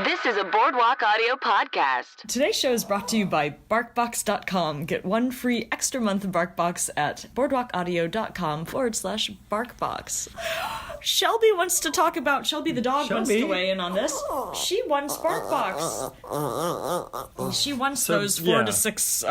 This is a Boardwalk Audio podcast. Today's show is brought to you by BarkBox.com. Get one free extra month of BarkBox at boardwalkaudio.com/BarkBox. Shelby wants to talk about... Shelby the dog wants to weigh in on this. She wants BarkBox. She wants those 4 to 6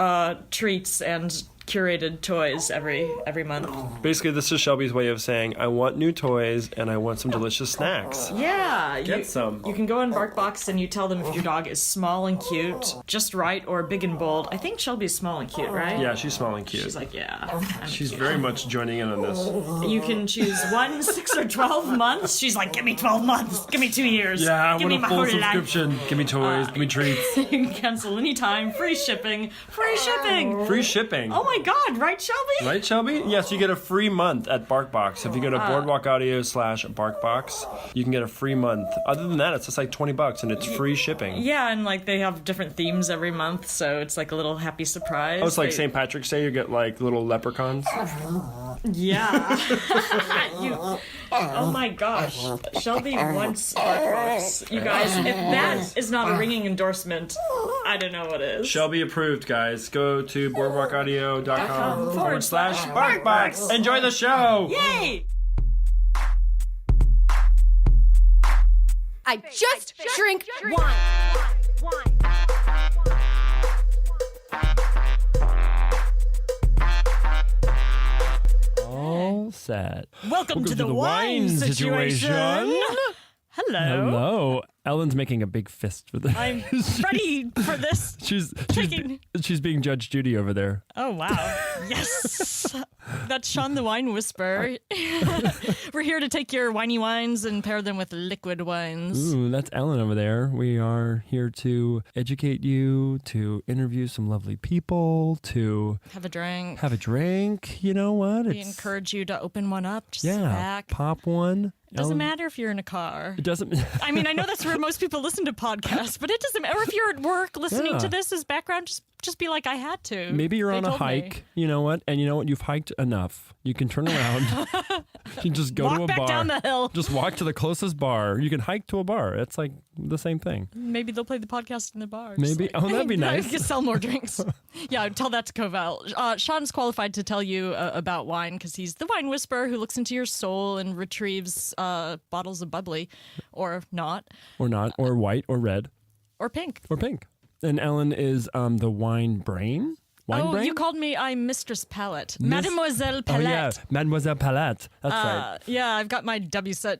treats and curated toys every month. Basically, this is Shelby's way of saying, I want new toys and I want some delicious snacks. Yeah. Get some. You can go on BarkBox and you tell them if your dog is small and cute, just right, or big and bold. I think Shelby's small and cute, right? Yeah, she's small and cute. She's like, She's very much joining in on this. You can choose 1, 6, or 12 months. She's like, give me 12 months. Give me 2 years. Yeah, I give want me a full my whole subscription. Life. Give me toys. Give me treats. You can cancel anytime. Free shipping. Free shipping. Free shipping. Oh my God, right, Shelby? Right, Shelby? Yes, you get a free month at BarkBox. If you go to boardwalkaudio.com/BarkBox, you can get a free month. Other than that, it's just like $20 and it's free shipping. Yeah, and like they have different themes every month, so it's like a little happy surprise. Oh, it's like St. Patrick's Day, you get like little leprechauns. Yeah. Oh my gosh. Shelby wants BarkBox. You guys, if that is not a ringing endorsement, I don't know what is. Shelby approved, guys. Go to boardwalkaudio.com/BarkBox. Enjoy the show. Yay! I just drink wine. All set. Welcome to the wine situation. Hello. Hello. Ellen's making a big fist with it. I'm ready for this. She's being Judge Judy over there. Oh, wow. Yes. That's Shaughn the Wine Whisperer. We're here to take your winey wines and pair them with liquid wines. Ooh, that's Ellen over there. We are here to educate you, to interview some lovely people, to have a drink. You know what? We encourage you to open one up. Just sit back. Pop one. It doesn't matter if you're in a car. It doesn't. I mean, I know that's where most people listen to podcasts, but it doesn't matter if you're at work listening to this as background. Just be like, I had to. Maybe you're on a hike. You know what? And you know what? You've hiked enough. You can turn around. You just go to a bar. Walk back down the hill. Just walk to the closest bar. You can hike to a bar. It's like the same thing. Maybe they'll play the podcast in the bars. Maybe. Oh, that'd be nice. You can sell more drinks. Yeah, tell that to Covell. Shaughn's qualified to tell you about wine because he's the wine whisperer who looks into your soul and retrieves bottles of bubbly, or not. Or not. Or white or red. Or pink. Or pink. And Ellen is the wine brain. Brain? You called me, I'm Mistress Palette. Mademoiselle Palette. Oh, yeah. Mademoiselle Palette. That's right. Yeah, I've got my WSET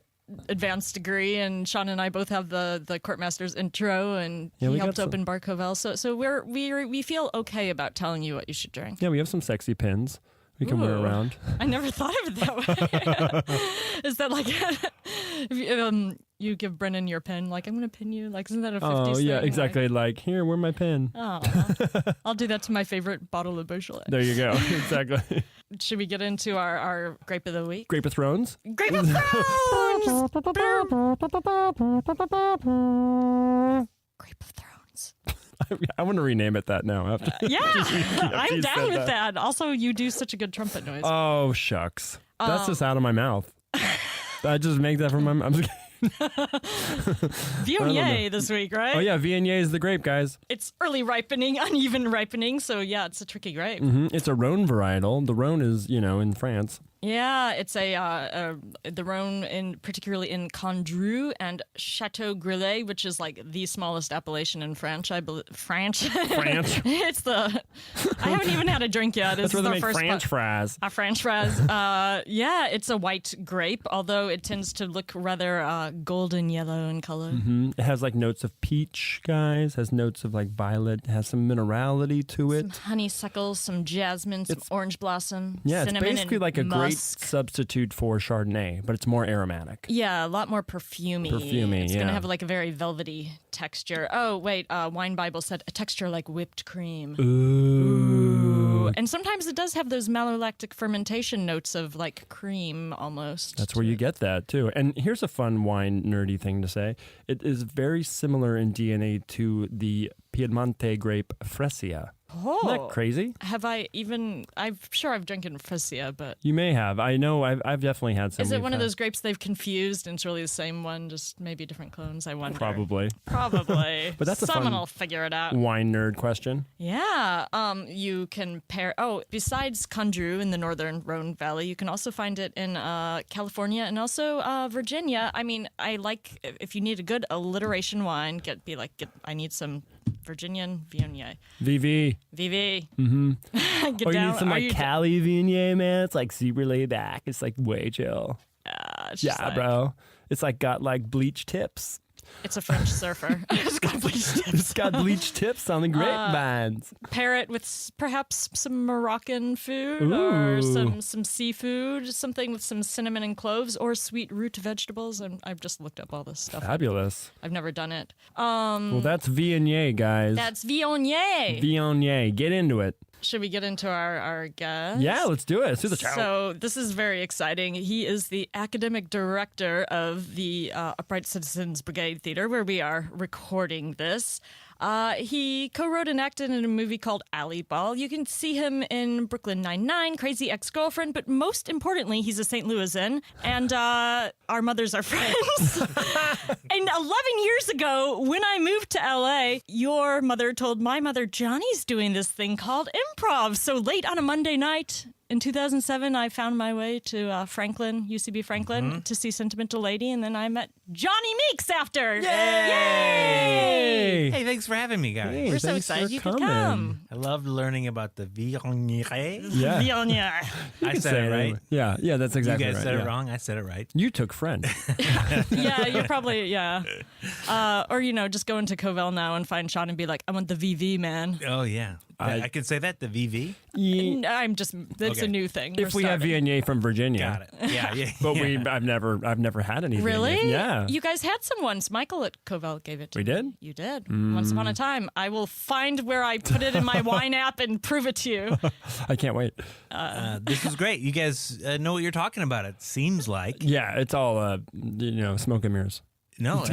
advanced degree, and Shaughn and I both have the Courtmaster's intro, and he helped open Bar Covell. So we feel okay about telling you what you should drink. Yeah, we have some sexy pins we can wear around. I never thought of it that way. Is that like you give Brennan your pin? Like, I'm going to pin you? Like, isn't that a 50s thing? Oh, yeah, exactly. Like, here, wear my pin. Oh, I'll do that to my favorite bottle of Beaujolais. There you go. Exactly. Should we get into our Grape of the Week? Grape of Thrones? Grape of Thrones! Grape of Thrones. I want to rename it that now. After I'm down with that. Also, you do such a good trumpet noise. Oh, shucks. That's just out of my mouth. I just make that from my mouth. Viognier this week, right? Oh, yeah. Viognier is the grape, guys. It's early ripening, uneven ripening. So, yeah, it's a tricky grape. Mm-hmm. It's a Rhone varietal. The Rhone is, in France. Yeah, it's the Rhone, particularly in Condrieu and Chateau Grelais, which is like the smallest appellation in France, I believe. France. It's I haven't even had a drink yet. That's where they make French fries. French fries. Yeah, it's a white grape, although it tends to look rather golden yellow in color. Mm-hmm. It has like notes of peach, guys. Has notes of like violet. It has some minerality to it. Some honeysuckle, some jasmine, some orange blossom. Yeah, cinnamon, it's basically like a great substitute for Chardonnay, but it's more aromatic. Yeah, a lot more perfumey. It's going to have like a very velvety texture. Oh, wait, Wine Bible said a texture like whipped cream. Ooh. And sometimes it does have those malolactic fermentation notes of like cream almost. That's where you get that too. And here's a fun wine nerdy thing to say. It is very similar in DNA to the Piemonte grape Fresia. Oh. Isn't that crazy? Have I even... I'm sure I've drinking Fressia, but... You may have. I know I've definitely had some. Is it one of those grapes they've confused and it's really the same one, just maybe different clones? I wonder. Probably. But that's a someone fun will figure it out. wine nerd question. Yeah. You can pair... Oh, besides Condru in the northern Rhone Valley, you can also find it in California and also Virginia. I mean, I like... If you need a good alliteration wine, I need some Virginian Viognier. VV. VV. Mm-hmm. Get Or you down. need some like Cali Viognier, man. It's like super laid back. It's like way chill. It's just like- bro. It's like got like bleach tips. It's a French surfer. It's got bleach tips. It's got bleach tips on the grapevines. Pair it with perhaps some Moroccan food or some seafood, something with some cinnamon and cloves or sweet root vegetables. And I've just looked up all this stuff. Fabulous. I've never done it. Well, that's Viognier, guys. That's Viognier. Viognier. Get into it. Should we get into our guest? Yeah, let's do it. Let's do the show. So this is very exciting. He is the academic director of the Upright Citizens Brigade Theater, where we are recording this. He co-wrote and acted in a movie called Alley Ball. You can see him in Brooklyn Nine-Nine, Crazy Ex-Girlfriend, but most importantly, he's a St. Louisan, and our mothers are friends. And 11 years ago, when I moved to LA, your mother told my mother, Johnny's doing this thing called improv. So late on a Monday night in 2007, I found my way to Franklin, UCB Franklin, to see Sentimental Lady, and then I met Johnny Meeks after. Yay! Hey, thanks for having me, guys. Hey, We're so thanks excited for you could coming. come. I loved learning about the Viognier. Yeah. Viognier. I said Say it right. anyway. Yeah, that's exactly You right. guys said yeah. it wrong. I said it right. You took French. Yeah, you're probably, yeah. Or, just go into Covell now and find Shaughn and be like, I want the VV, man. Oh, yeah. I could say that, the VV. That's Okay. a new thing. If We're we have starting. Viognier from Virginia. Got it. Yeah. But yeah. I've never had any. Really? Viognier. Yeah. You guys had some once. Michael at Covell gave it to We me. did? You did. Once upon a time. I will find where I put it in my wine app and prove it to you. I can't wait. This is great. You guys know what you're talking about, it seems like. Yeah, it's all smoke and mirrors. No,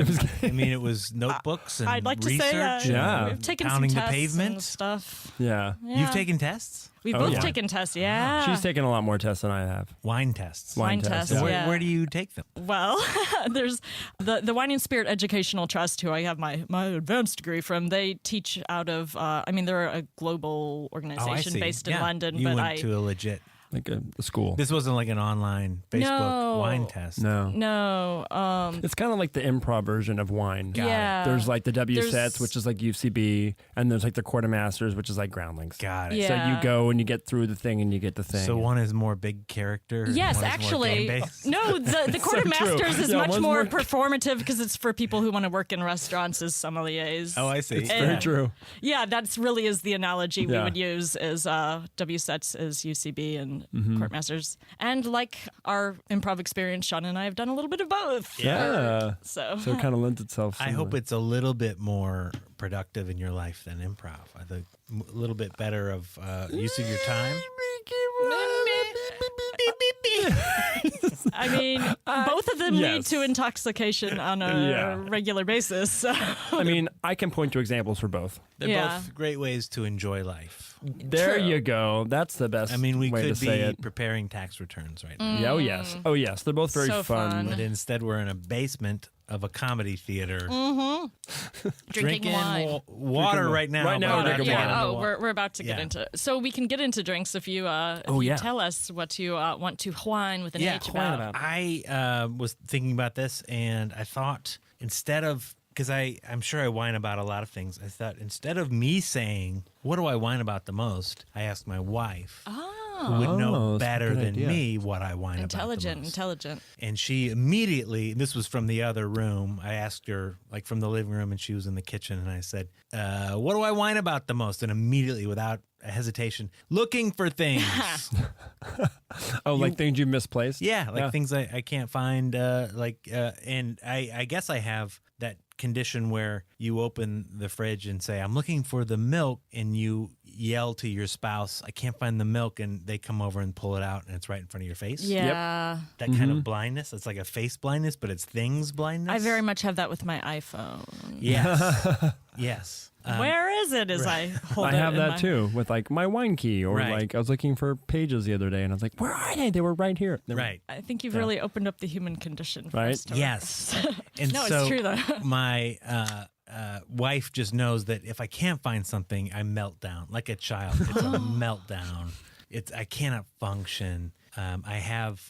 I mean, it was notebooks and I'd like to research. say and Yeah. we've taken pounding some the tests pavement. and stuff. Yeah. Yeah. You've taken tests? We've Oh, both yeah. taken tests, yeah. She's taken a lot more tests than I have. Wine tests. Wine tests, yeah. yeah. Where do you take them? Well, there's the Whine and Spirit Educational Trust, who I have my advanced degree from. They teach out of, they're a global Oh, I organization see. based in Yeah. London. You but went to a legit. Like a school. This wasn't like an online Facebook No. wine test. No. No, It's kind of like the improv version of wine. yeah. There's like the W There's- sets, which is like UCB, and there's like the quartermasters, which is like groundlings. Got it. Yeah. So you go and you get through the thing and you get the thing. So one is more big character. and Yes, one is more actually. game-based? No, the So quartermasters true. is Yeah, much one's more more- performative because it's for people who want to work in restaurants as sommeliers. Oh, I see. it's very true. Yeah, that's really is the analogy we Yeah. would use is W sets is UCB and Mm-hmm. Courtmasters. And like our improv experience, Shaughn and I have done a little bit of both. Yeah. So So it kind of lends itself. I hope it's a little bit more productive in your life than improv. I think a little bit better of use of your time. I mean, both of them lead yes. to intoxication on a Yeah. regular basis. So. I mean, I can point to examples for both. They're Yeah. both great ways to enjoy life. There True. you go. That's the best I mean, we way to could say be it. preparing tax returns right now. Yeah, oh, yes. Oh, yes. They're both very So fun. But instead, we're in a basement of a comedy theater. Drinking wine. Water right now. Right now but we're not drinking yet water. on the Oh, wa- we're about to get Yeah. into. So we can get into drinks if you yeah. tell us what you want to whine with an H about. I was thinking about this, and I thought instead of, because I'm sure I whine about a lot of things, I thought instead of me saying, what do I whine about the most, I asked my wife, who would Oh, know that's a better good than idea. me what I whine about the most. Intelligent. And she immediately, this was from the other room, I asked her, like from the living room, and she was in the kitchen, and I said, what do I whine about the most? And immediately, without a hesitation, looking for things. Oh, like things you misplaced? Yeah, like things I can't find. And I guess I have that condition where you open the fridge and say, I'm looking for the milk, and you yell to your spouse, I can't find the milk, and they come over and pull it out, and it's right in front of your face. Yeah. That kind of blindness. It's like a face blindness, but it's things blindness. I very much have that with my iPhone. Yes. Yes. Where is it as I hold it? I have that too with like my wine key, or Right. like I was looking for pages the other day and I was like, where are they? They were right here. They were- Right. I think you've really opened up the human condition for Right? us to Yes. And No, so it's true though. my wife just knows that if I can't find something, I melt down like a child. It's a meltdown. I cannot function.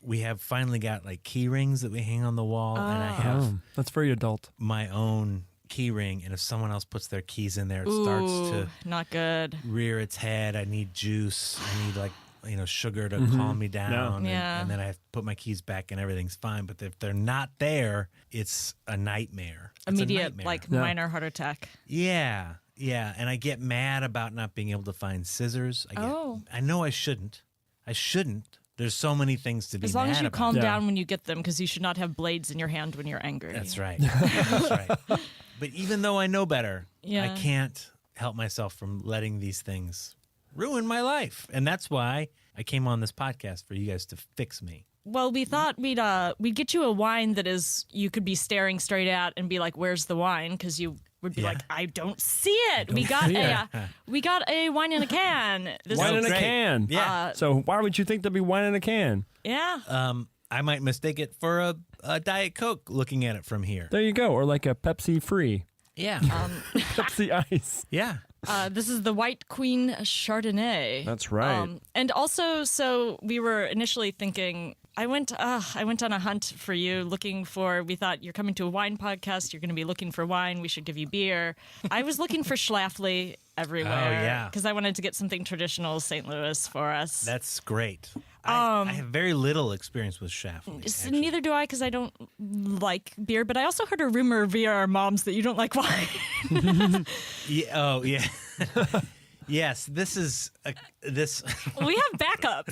We have finally got like key rings that we hang on the wall, and I have Oh, that's very adult. my own key ring. And if someone else puts their keys in there, it starts to Not good. rear its head. I need juice. I need sugar to calm me down. Yeah. And then I put my keys back and everything's fine. But if they're not there, it's a nightmare. It's a Immediate, nightmare. like minor heart attack. Yeah. Yeah. And I get mad about not being able to find scissors. I know I shouldn't. There's so many things to be As long mad as you about. calm down when you get them, because you should not have blades in your hand when you're angry. That's right. That's right. But even though I know better, Yeah. I can't help myself from letting these things ruin my life. And that's why I came on this podcast for you guys to fix me. Well, we thought we'd get you a wine that is you could be staring straight at and be like, "Where's the wine?" Because you would be Yeah. like, "I don't see it." We got a wine in a can. This Wine in a great. can. Yeah. So why would you think there'd be wine in a can? Yeah. I might mistake it for a Diet Coke looking at it from here. There you go. Or like a Pepsi free. Yeah. Pepsi Ice. Yeah. This is the White Queen Chardonnay. That's right. And also, so we were initially thinking. I went on a hunt for you looking for, we thought you're coming to a wine podcast, you're going to be looking for wine, we should give you beer. I was looking for Schlafly everywhere. Oh, yeah. Because I wanted to get something traditional St. Louis for us. That's great. I have very little experience with Schlafly. actually. Neither do I, because I don't like beer, but I also heard a rumor via our moms that you don't like wine. Yeah, oh, yeah. Yes, this is this. We have backup.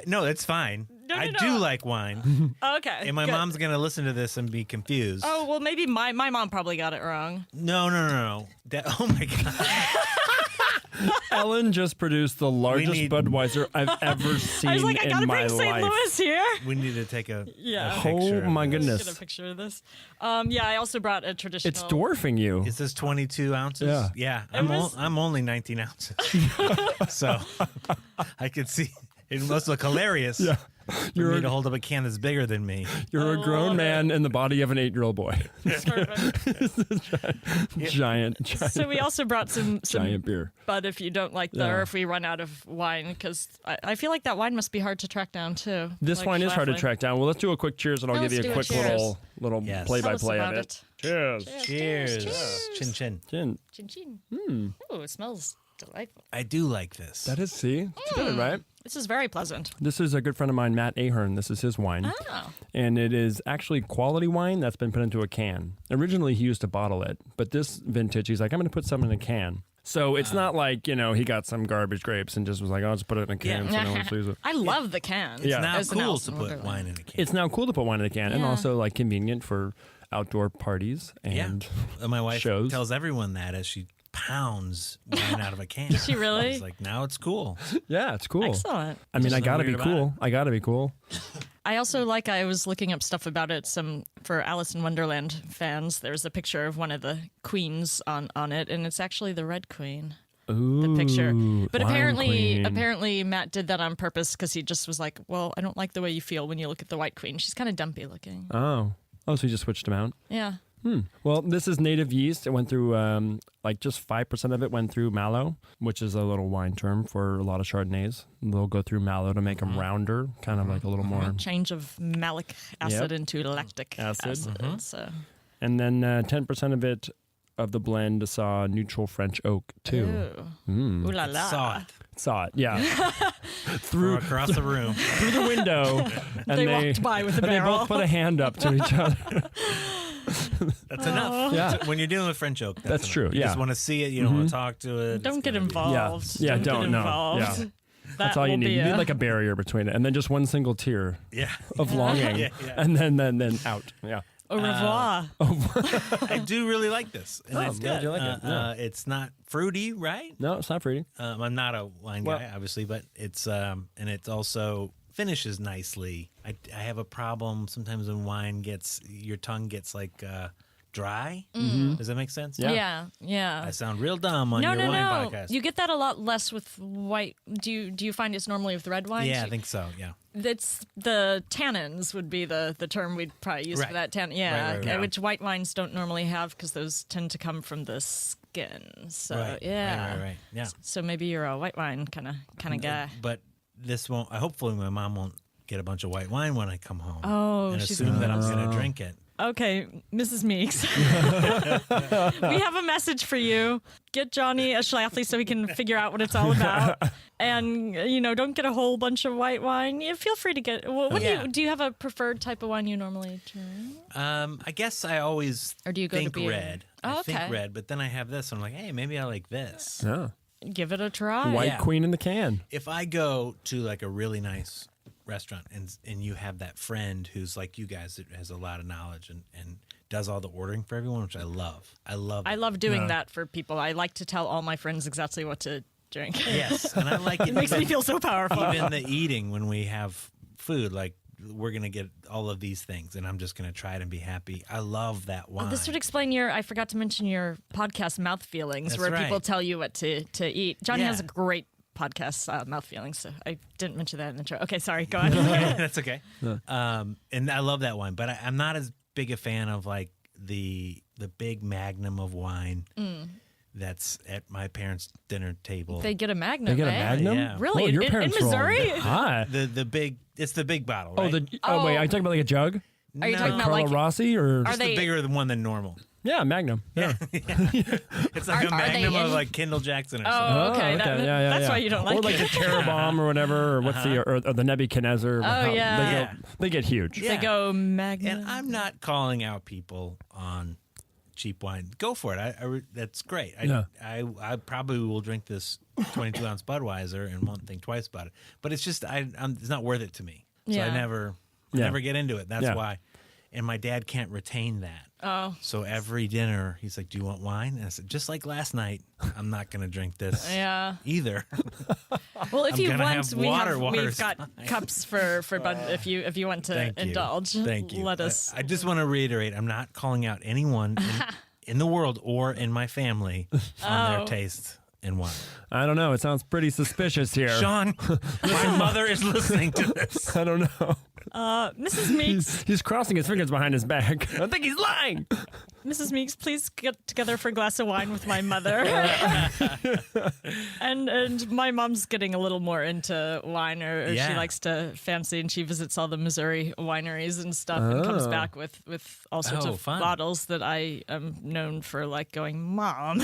No, it's fine. No, I no. do like wine, Okay. and my good. mom's gonna listen to this and be confused. Oh, well, maybe my mom probably got it wrong. No. Oh my god. Ellen just produced the largest need- Budweiser I've ever seen I was like, I in gotta my bring St. life. Louis here. We need to take a Yeah. a picture. Oh my of this. goodness. Get a picture of this. Yeah, I also brought a traditional. It's dwarfing you. Is this 22 ounces? Yeah. I'm only 19 ounces. So I could see it must look hilarious. Yeah. For You're me a- to hold up a can that's bigger than me. You're a grown man in the body of an 8-year-old boy. Perfect. giant So we also brought some giant beer. Bud if you don't like Yeah. or if we run out of wine, because I feel like that wine must be hard to track down too. This Like wine is hard to Schlafly. track down. Well, let's do a quick cheers and I'll give Let's you a do a quick cheers. little Yes. Tell us play-by-play of about it. Cheers. Cheers. Chin chin. Gin. Chin chin. Oh, it smells delightful. I do like this. That is, see? It's good, right? This is very pleasant. This is a good friend of mine, Matt Ahern. This is his wine. Oh. And it is actually quality wine that's been put into a can. Originally, he used to bottle it, but this vintage, he's like, I'm going to put some in a can. So it's not like, he got some garbage grapes and just was like, I'll just put it in a can so no one sees it. I love the can. It's Yeah. now As an cool Allison to put Wonderland. wine in a can. It's now cool to put wine in a can and Yeah. also like convenient for outdoor parties and My wife shows. tells everyone that as she pounds wine out of a can. Does she really? It's like, now it's cool. Yeah, it's cool. Excellent. I mean, There's I nothing gotta be weird about cool. I gotta be cool. I also I was looking up stuff about it. For Alice in Wonderland fans, there's a picture of one of the queens on it, and it's actually the Red Queen. Ooh, The picture, but Wine Queen. apparently Matt did that on purpose because he just was like, "Well, I don't like the way you feel when you look at the White Queen. She's kind of dumpy looking." Oh, so he just switched them out. Yeah. Well, this is native yeast. It went through just 5% of it went through malo, which is a little wine term for a lot of Chardonnays. They'll go through malo to make them rounder, kind of like a little more. Change of malic acid Yep. into lactic Acid. acid. So. And then 10% of it of the blend saw neutral French oak too. Ooh. Ooh la la. Saw it Saw it, yeah, from across the room. through the window. And They walked by with a and they barrel. both put a hand up to each other. That's enough. Yeah. When you're dealing with French oak, That's enough. true, You yeah. just want to see it. You don't want to talk to it. Don't It's get gonna be- involved. Yeah, Don't don't get know. involved. Yeah. That's all you need. You need like a barrier between it, and then just one single tear Yeah. of longing, Yeah. and then out. Yeah. Au revoir. I do really like this. And I'm glad you like it. Yeah. It's not fruity, right? No, it's not fruity. I'm not a wine guy, obviously, but it's and it's also finishes nicely. I have a problem sometimes when wine your tongue gets like dry. Does that make sense? Yeah. Yeah. I sound real dumb on your wine podcast. You get that a lot less with white. Do you find it's normally with red wines? Yeah, I think so. Yeah. That's the tannins would be the term we'd probably use for that. Right. Which white wines don't normally have because those tend to come from the skin. So Right. Yeah. So maybe you're a white wine kind of guy. But this won't. Hopefully, my mom won't get a bunch of white wine when I come home. Oh, and she's assume that I'm going to drink it. Okay, Mrs. Meeks. We have a message for you. Get Johnny a Schlafly so he can figure out what it's all about. And, don't get a whole bunch of white wine. Yeah, feel free to get... do you have a preferred type of wine you normally drink? I guess I always or do you go think to beer? red. Oh, I think okay. red, but then I have this, and I'm like, hey, maybe I like this. Yeah. Give it a try. White Queen in the can. If I go to like a really nice restaurant and you have that friend who's like you guys that has a lot of knowledge and does all the ordering for everyone, which I love. I love doing that for people. I like to tell all my friends exactly what to drink. Yes, and I like it. It makes me feel so powerful. Even the eating when we have food, like we're going to get all of these things and I'm just going to try it and be happy. I love that wine. This would explain I forgot to mention your podcast, Mouth Feelings, That's where right. people tell you what to eat. Johnny Yeah. has a great podcast, Mouth Feelings, so I didn't mention that in the intro. Okay, sorry, go on. That's okay. And I love that wine, but I'm not as big a fan of like the big magnum of wine that's at my parents' dinner table. They get a Magnum, They get a eh? Magnum? Yeah. Really? Oh, your in parents Missouri? rolled. Hot. the big, it's the big bottle, Oh, right? wait, are you talking about like a jug? Are you talking Like about Carlo like... Rossi or? Are It's they... the bigger one than normal. Yeah, Magnum. Yeah. It's like a Are they magnum of in- like Kendall Jackson or something. Oh, okay. Yeah, That's yeah. why you don't like or like it. the Cherubim or whatever, or what's or the Nebuchadnezzar. Yeah. They get huge. Yeah. They go Magnum. And I'm not calling out people on cheap wine. Go for it. That's great. I probably will drink this 22-ounce Budweiser and won't think twice about it. But it's just it's not worth it to me. So Yeah. I never get into it. That's why. And my dad can't retain that. Oh. So every dinner, he's like, do you want wine? And I said, just like last night, I'm not going to drink this Yeah. either. Well, if I'm you gonna want, have water. we've Water's got fine. cups for Bud. If you want to Thank you. indulge, Thank you. let us. I just want to reiterate, I'm not calling out anyone in the world or in my family on their taste in wine. I don't know. It sounds pretty suspicious here. Sean, my mother is listening to this. I don't know. Mrs. Meeks, He's crossing his fingers behind his back. I think he's lying. Mrs. Meeks, please get together for a glass of wine with my mother. and my mom's getting a little more into wine, or Yeah. she likes to fancy, and she visits all the Missouri wineries and stuff, and comes back with all sorts of fun. bottles that I am known for, like going, Mom.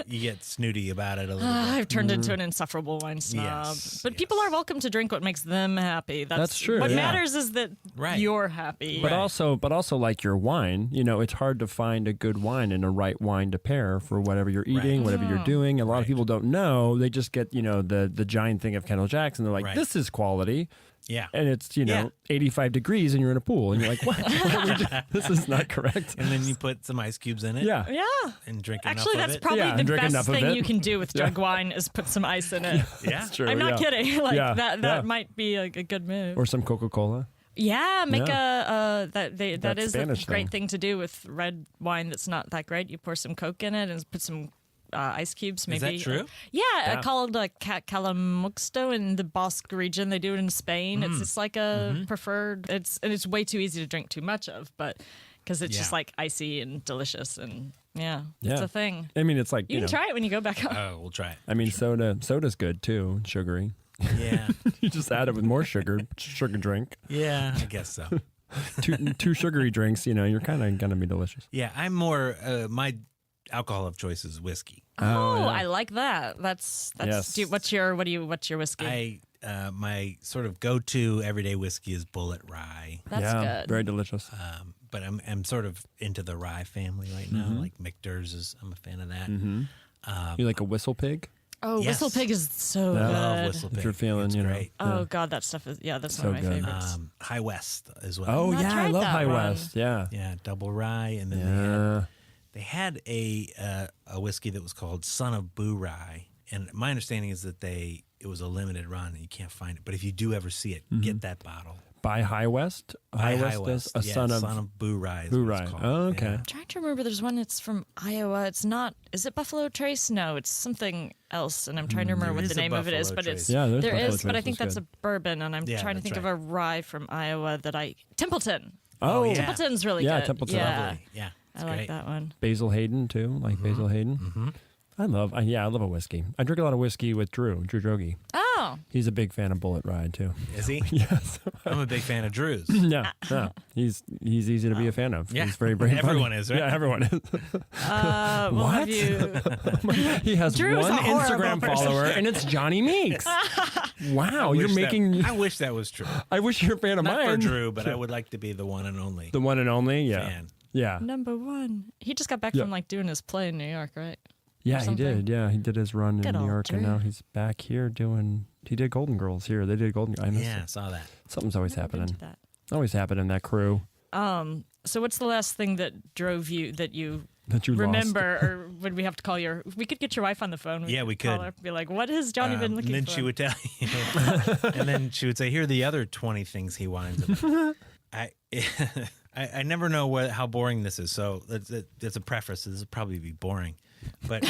You get snooty about it a little bit. I've turned into an insufferable wine snob. Yes, But people are welcome to drink what makes them happy. That's true, What yeah. matters is that Right. you're happy. But also like your wine, it's hard to find a good wine and a right wine to pair for whatever you're eating, whatever you're doing. A lot of people don't know. They just get, the giant thing of Kendall Jackson. They're like, Right. this is quality. Yeah. And it's, Yeah. 85 degrees and you're in a pool. And you're like, what? This is not correct. And then you put some ice cubes in it. Yeah. Yeah. And drink Actually, enough that's of it. probably Yeah, the and drink best enough of thing it. you can do with jug wine is put some ice in it. Yeah. It's true. I'm not yeah. kidding. Like Yeah, that yeah. might be a good move. Or some Coca-Cola. Yeah, make that That is a Spanish great thing. thing to do with red wine that's not that great. You pour some Coke in it and put some ice cubes. Maybe that true? Yeah, called Calamuxto in the Basque region. They do it in Spain. It's just like a preferred. It's way too easy to drink too much of, but because it's just Yeah. like icy and delicious, and it's Yeah. a thing. I mean, it's like, You can try it when you go back home. Oh, we'll try it. I mean, soda's good too, and sugary. Yeah. You just add it with more sugar drink. Yeah, I guess so. Two sugary drinks, you're kind of going to be delicious. Yeah, I'm more, my alcohol of choice is whiskey. Oh, I like that. That's Yes. what's your whiskey? My sort of go-to everyday whiskey is Bullet Rye. That's good. Very delicious. But I'm sort of into the rye family right now. Like Michter's I'm a fan of that. You like a whistle pig? Oh, Yes. Whistle Pig is so Yeah. I love good. Whistle Pig. If you're feeling, it's you know. great. Oh God, that stuff is that's So one of my good. favorites. High West as well. Oh Not yeah, I tried love that High one. West. Yeah. Yeah, double rye, and then Yeah. they had a whiskey that was called Son of Boo Rye, and my understanding is that it was a limited run and you can't find it. But if you do ever see it, get that bottle. By High West. By High West does a yeah, son of Boo Rye. Is Boo what Rye. it's called. Oh, okay. Yeah. I'm trying to remember. There's one that's from Iowa. It's not. Is it Buffalo Trace? No, it's something else. And I'm trying to remember what is the a name of it is. Buffalo But Trace. it's Yeah, there's there Buffalo is. But I Trace, think that's that's a good. bourbon. And I'm Yeah, trying to that's think right. of a rye from Iowa that Templeton. Oh, yeah. Templeton's really Yeah, good. Templeton. Yeah, Lovely. Yeah, it's I like great. that one. Basil Hayden too, like Basil Hayden. Mm-hmm. I love a whiskey. I drink a lot of whiskey with Drew Drogi. Oh, He's a big fan of Bullet Rye too. Is he? Yes. I'm a big fan of Drew's. Yeah. He's easy to be a fan of. Yeah. He's very funny. Everyone is, right? Yeah, everyone is. well, What? have you? He has Drew's one a horrible Instagram person. follower, and it's Johnny Meeks. Wow, you're making. I wish that was true. I wish you're a fan of Not mine. for Drew, but I would like to be the one and only The one and only. Yeah. fan. Yeah. Number one. He just got back Yeah. from doing his play in New York, right? Yeah, he something. did. Yeah, he did his run Good in New old York, and Drew. now he's back here doing. He did Golden Girls here. They did Golden. I missed Yeah, it. saw that. Something's always Never been happening. to that. Always happening. That crew So what's the last thing that drove you that you that you remember, or would we have to call your? We could get your wife on the phone. Yeah, we Call could. her, be like, "What has Johnny been looking and then for?" she would tell you, and then she would say, "Here are the other 20 things he whines about." I never know how boring this is, so that's a preface. This will probably be boring, but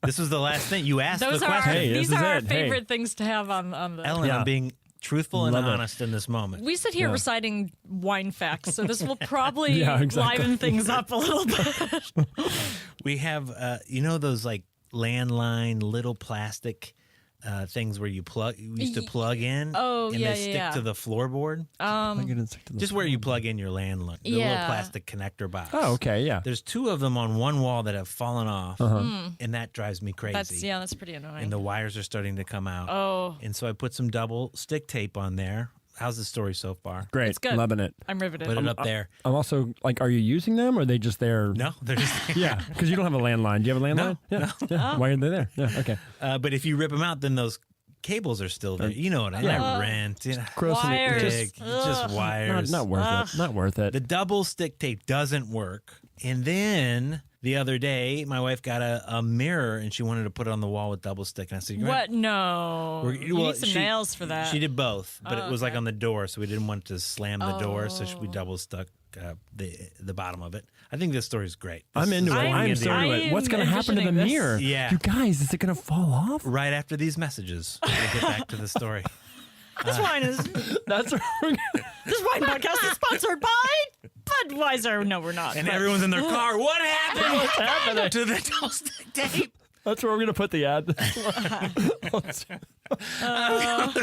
this was the last thing you asked. Those the are question, Hey, these this is are our it. Hey. favorite things to have on the. Ellen. Yeah. I'm being truthful and Love it. honest in this moment. We sit here Yeah. reciting wine facts, so this will probably Yeah, exactly. liven things up a little bit. We have, those landline little plastic things where you used to plug in. Oh, and yeah, they stick yeah. to the floorboard. I didn't stick to the- Just where you plug in your landline, the little Yeah. plastic connector box. Oh, okay, yeah. There's two of them on one wall that have fallen off, and that drives me crazy. That's pretty annoying. And the wires are starting to come out. Oh. And so I put some double stick tape on there. How's the story so far? Great, It's good. loving it. I'm riveted. Put it up there. I'm also are you using them or are they just there? No, they're just Yeah, because you don't have a landline. Do you have a landline? No, Yeah. Why are they there? Yeah, okay. But if you rip them out, then those cables are still there. You know what I mean? I rent. Gross and Wires. Just wires. not worth it. Not worth it. The double stick tape doesn't work. And then the other day, my wife got a mirror and she wanted to put it on the wall with double stick. And I said, What? No. You need some nails for that. She did both, but it was okay. on the door, so we didn't want to slam the door, so we double stuck the bottom of it. I think this story's great. I'm into it. I'm I'm so into I it. What's am going to happen to the envisioning this. mirror? Yeah. You guys, is it going to fall off? Right after these messages, we'll get back to the story. This wine is. That's This wine podcast is sponsored by Budweiser. No, we're not. And but- everyone's in their car. What happened? What's happening? To the double stick tape? That's where we're going to put the ad.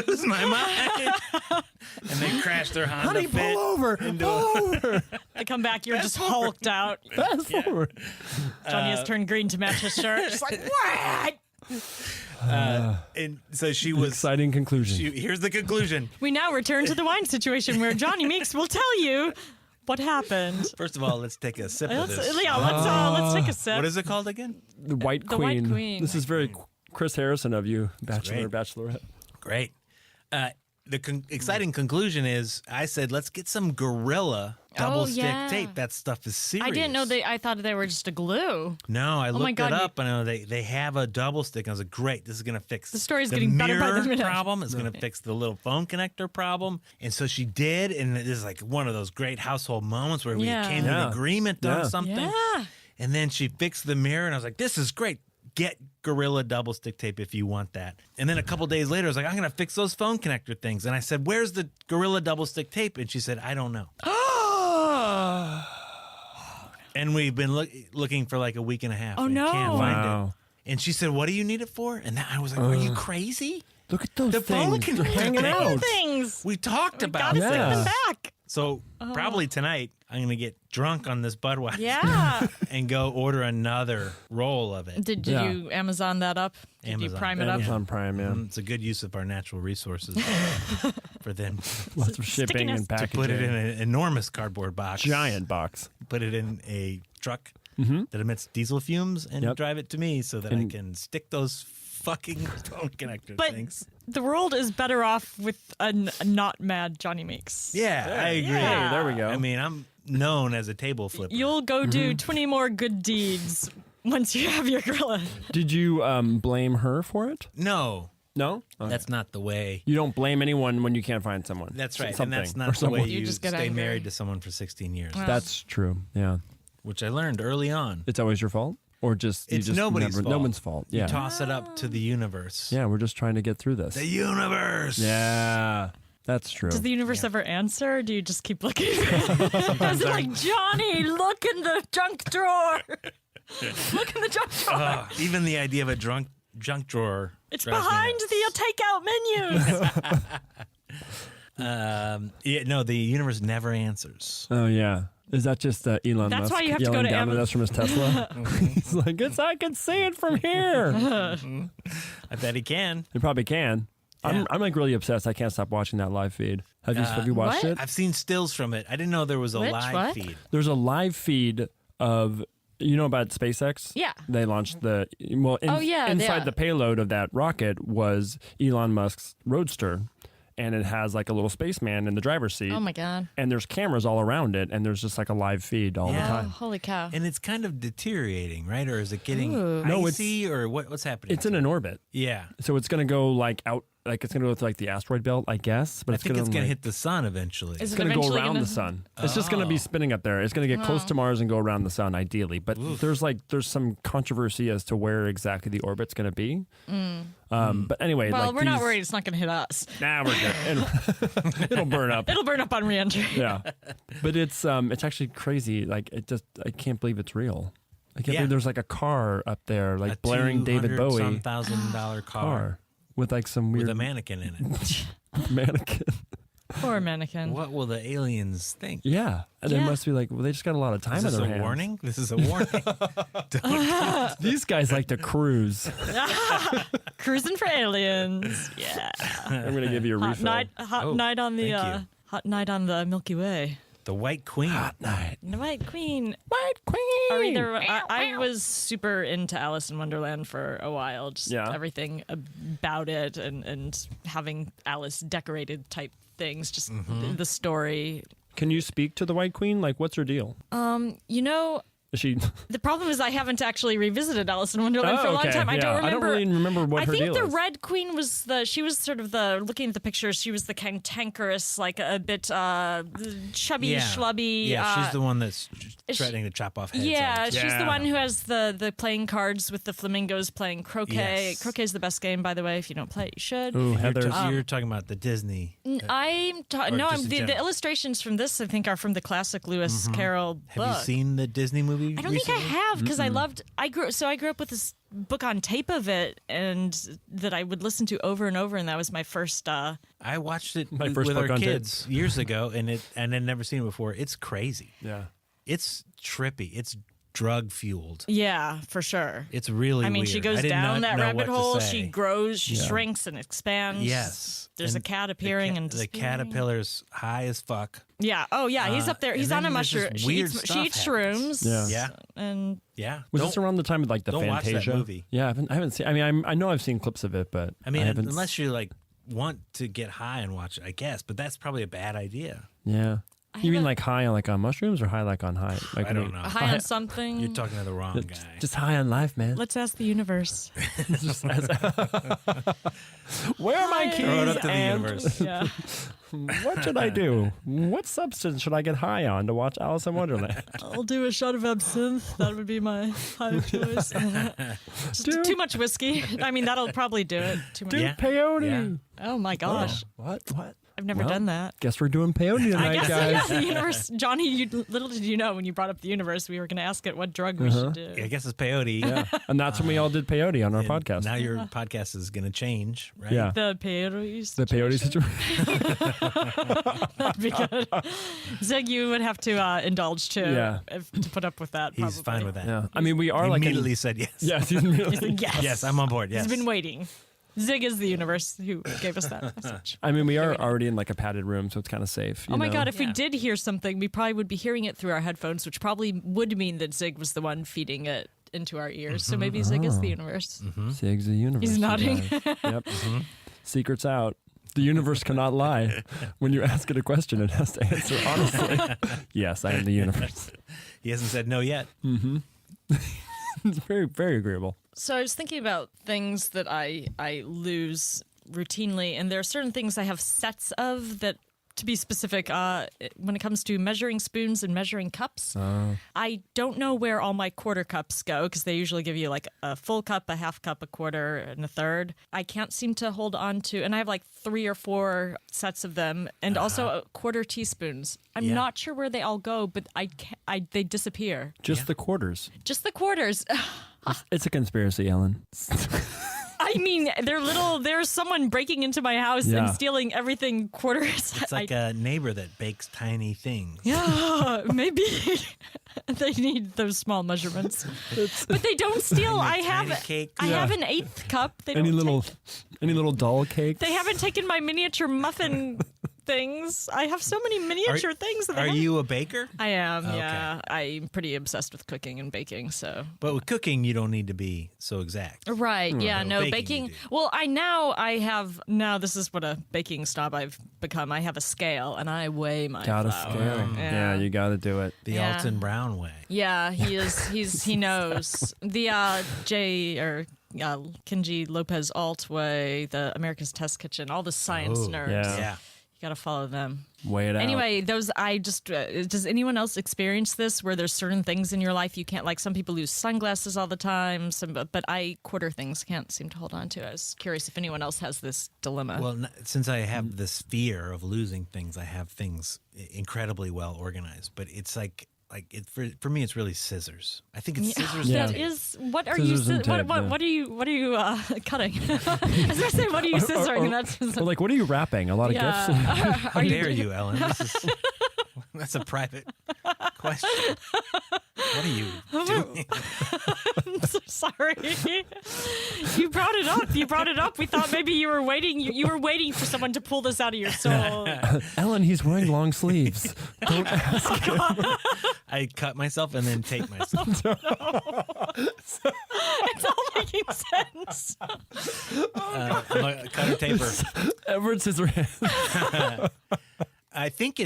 Lose my mind. And they crashed their Honda Honey, Fit. pull over. Pull over. I come back, you're just hulked out. Fast forward. Johnny has turned green to match his shirt. Just like, what? And so she was. Exciting conclusion. Here's the conclusion. We now return to the wine situation where Johnny Meeks will tell you what happened. First of all, let's take a sip of Let's, this. let's take a sip. What is it called again? The White The Queen. White Queen. This is very Chris Harrison of you, Bachelor, great. Bachelorette. Great. The exciting conclusion is I said, let's get some Gorilla double stick yeah. tape. That stuff is serious. I didn't know I thought they were just a glue. No, I looked God, it up and I know they have a double stick. I was like, great, this is going to fix The story's the getting better by the mirror minute. problem. It's going to fix the little phone connector problem. And so she did. And it is like one of those great household moments where we Yeah. came to an Yeah. agreement on Yeah. something. Yeah. And then she fixed the mirror and I was like, this is great. Get Gorilla double stick tape if you want that. And then a couple days later, I was like, I'm going to fix those phone connector things. And I said, where's the Gorilla double stick tape? And she said, I don't know. And we've been looking for like a week and a half. Oh, and no. Can't find Wow. it. And she said, what do you need it for? And I was like, are you crazy? Look at those The phone things. connector They're hanging thing. out. Things. We talked about Gotta this. stick Yeah. them back. So probably tonight, I'm going to get drunk on this Budweiser Yeah. and go order another roll of it. Did Yeah. you Amazon that up? Did you Amazon. prime it up? Amazon Prime, yeah. It's a good use of our natural resources for them Lots of shipping Stickiness. and To packaging. put it in an enormous cardboard box. giant box. Put it in a truck that emits diesel fumes and drive it to me so that I And- can stick those fucking phone connector But things. the world is better off with a not mad Johnny Meeks. Yeah, I agree. Yeah. Hey, there we go. I mean, I'm known as a table flipper. You'll go do 20 more good deeds once you have your gorilla. Did you blame her for it? No, No? Okay. that's not the way. You don't blame anyone when you can't find someone. That's right. Something, And that's or not the someone. way You you just get stay angry. married to someone for 16 years, That's true. Yeah. which I learned early on. It's always your fault? Or just you It's just nobody's never, fault. No one's fault. You Yeah. toss it up to the universe. Yeah, we're just trying to get through this. The universe. Yeah. That's true. Does the universe ever answer? Or do you just keep looking? Is it like, Johnny, look in the junk drawer? Look in the junk drawer. Even the idea of a junk drawer. It's drives me behind nuts. the takeout menus. Yeah, no, the universe never answers. Oh, yeah. Is that just Elon That's Musk why you have to go yelling to down at Amazon. us from his Tesla? He's like, I can see it from here. I bet he can. You probably can. Yeah. I'm like really obsessed. I can't stop watching that live feed. Have you watched what? it? I've seen stills from it. I didn't know there was a Which? live What? feed. There's a live feed of, you know about SpaceX? Yeah. They launched inside yeah. the payload of that rocket was Elon Musk's Roadster. And it has like a little spaceman in the driver's seat. Oh, my God. And there's cameras all around it. And there's just like a live feed all the Yeah. Oh, time. holy cow. And it's kind of deteriorating, right? Or is it getting Ooh. No, icy? Or what's happening? It's in an orbit. Yeah. So it's going to go like out, like it's going to go through like the asteroid belt, I guess. But I think it's going to like, hit the sun eventually. Is It's it going to go eventually around gonna- the sun. It's just going to be spinning up there. It's going to get close to Mars and go around the sun, ideally. But there's some controversy as to where exactly the orbit's going to be. But anyway, Well, like we're not these- worried it's not going to hit us. Nah, we're good. It'll burn up. It'll burn up on reentry. Yeah, but it's actually crazy. Like I can't believe it's real. I can't Yeah. believe there's like a car up there, like A blaring David Bowie $200,000 car with like some weird with a mannequin in it. mannequin. Poor mannequin. What will the aliens think? Yeah, and they Yeah. must be like, well, they just got a lot of time Is on this their a hands. warning? This is a warning. These guys like to cruise. Cruising for aliens. Yeah. I'm gonna give you a Hot refill. night. Oh, Night on the. thank you. Hot night on the Milky Way. The White Queen. Hot night. The White Queen. White Queen. Or either I was super into Alice in Wonderland for a while. Just Yeah. everything about it and having Alice decorated type things. Just the story. Can you speak to the White Queen? Like, what's her deal? You know, Is she? the problem is I haven't actually revisited Alice in Wonderland for a long okay. time. I don't Yeah. remember. really remember what I her think deal the is. Red Queen was she was sort of looking at the pictures, she was the cantankerous, like a bit chubby, schlubby. Yeah, she's the one that's she- threatening to chop off heads. all Yeah, the time. she's the one who has the playing cards with the flamingos playing croquet. Yes. Croquet's the best game, by the way. If you don't play it, you should. Ooh, Heather. You're talking about the Disney. No, just I'm in the general. illustrations from this I think are from the classic Lewis Carroll book. Have you seen the Disney movie? I don't think I have because I grew up with this book on tape of it and that I would listen to over and over, and that was my first. I watched it My with first book our on tape. kids years ago, and I'd never seen it before. It's crazy. Yeah. It's trippy. It's drug fueled. Yeah, for sure. It's really. I mean, weird. she goes I did down not that know rabbit what to hole. say. She grows, she shrinks and expands. Yes. There's And a cat appearing and the disappearing. caterpillar's high as fuck. Yeah. Oh, yeah. He's up there. and He's then on a there's just mushroom. She weird eats stuff shrooms. Yeah. Yeah. And Yeah. Was Don't- this around the time of like the don't watch that Fantasia movie. Yeah, I haven't seen. I mean, I know I've seen clips of it, but I mean, haven't. unless you like want to get high and watch it, I guess. But that's probably a bad idea. Yeah. You mean haven't- like high on mushrooms or high like on high? Like, I don't know. high on something. You're talking to the wrong guy. Just high on life, man. Let's ask the universe. Where are my keys? Throw it up to the and universe. Yeah. what should I do? What substance should I get high on to watch Alice in Wonderland? I'll do a shot of absinthe. That would be my high choice. Just too much whiskey. I mean, that'll probably do it. Too much. Do Yeah. peyote. Oh my gosh. What? I've never Well, done that. Guess we're doing peyote tonight, I guess guys. yeah, the universe. Johnny, little did you know when you brought up the universe, we were going to ask it what drug we should do. I guess it's peyote. Yeah. And that's when we all did peyote on our And podcast. Now your podcast is going to change, right? Yeah. The peyote. The peyote situation. That'd be good. Zig, you would have to indulge too. Yeah. To put up with that. He's probably. fine with that. Yeah. I mean, we are He like immediately said yes. Yes, he's immediately. Yes. Yes, I'm on board. Yes. He's been waiting. Zig is the universe who gave us that message. I mean, we are already in like a padded room, so it's kind of safe. Oh my know? God, if we did hear something, we probably would be hearing it through our headphones, which probably would mean that Zig was the one feeding it into our ears. So maybe Zig is the universe. Zig's the universe. He's nodding. Yep. Secret's out. The universe cannot lie. When you ask it a question, it has to answer honestly. Yes, I am the universe. He hasn't said no yet. It's very, very agreeable. So I was thinking about things that I lose routinely, and there are certain things I have sets of that, to be specific, when it comes to measuring spoons and measuring cups, I don't know where all my quarter cups go because they usually give you like a full cup, a half cup, a quarter, and a third. I can't seem to hold on to, and I have like 3 or 4 sets of them, and also quarter teaspoons. I'm not sure where they all go, but they disappear. Just the quarters. Just the quarters. It's a conspiracy, Ellen. I mean, there's someone breaking into my house and stealing everything quarters. It's like a neighbor that bakes tiny things. Yeah, maybe they need those small measurements. But they don't steal. I have an 1/8 cup. They Any don't little doll cake? They haven't taken my miniature muffin things. I have so many miniature things. That Are you a baker? I am, Okay. yeah. I'm pretty obsessed with cooking and baking, so. But with cooking, you don't need to be so exact. Right, yeah, But no, baking baking. you do. Well, now this is what a baking snob I've become. I have a scale, and I weigh my Got a flour. scale. Yeah, you got to do it. The Yeah. Alton Brown way. Yeah, he knows. The Kenji Lopez Alt way, the America's Test Kitchen, all the science nerds. Yeah. You got to follow them. Weigh it out. Anyway, does anyone else experience this where there's certain things in your life you can't, like some people lose sunglasses all the time, but I quarter things, can't seem to hold on to. I was curious if anyone else has this dilemma. Well, since I have this fear of losing things, I have things incredibly well organized. But it's for me, it's really scissors. I think it's scissors. Yeah. That is, what are Scissors you, and tape, what are you cutting? I was going to say, what are you scissoring? That's Well, like, what are you wrapping? A lot of gifts? How dare you, Ellen? That's a private question. What are you doing? I'm so sorry. You brought it up. We thought maybe you were waiting. You were waiting for someone to pull this out of your soul. Ellen, he's wearing long sleeves. Don't ask him. I cut myself and then tape myself. It's all making sense. I'm a cutter taper. Edward Scissorhands. I think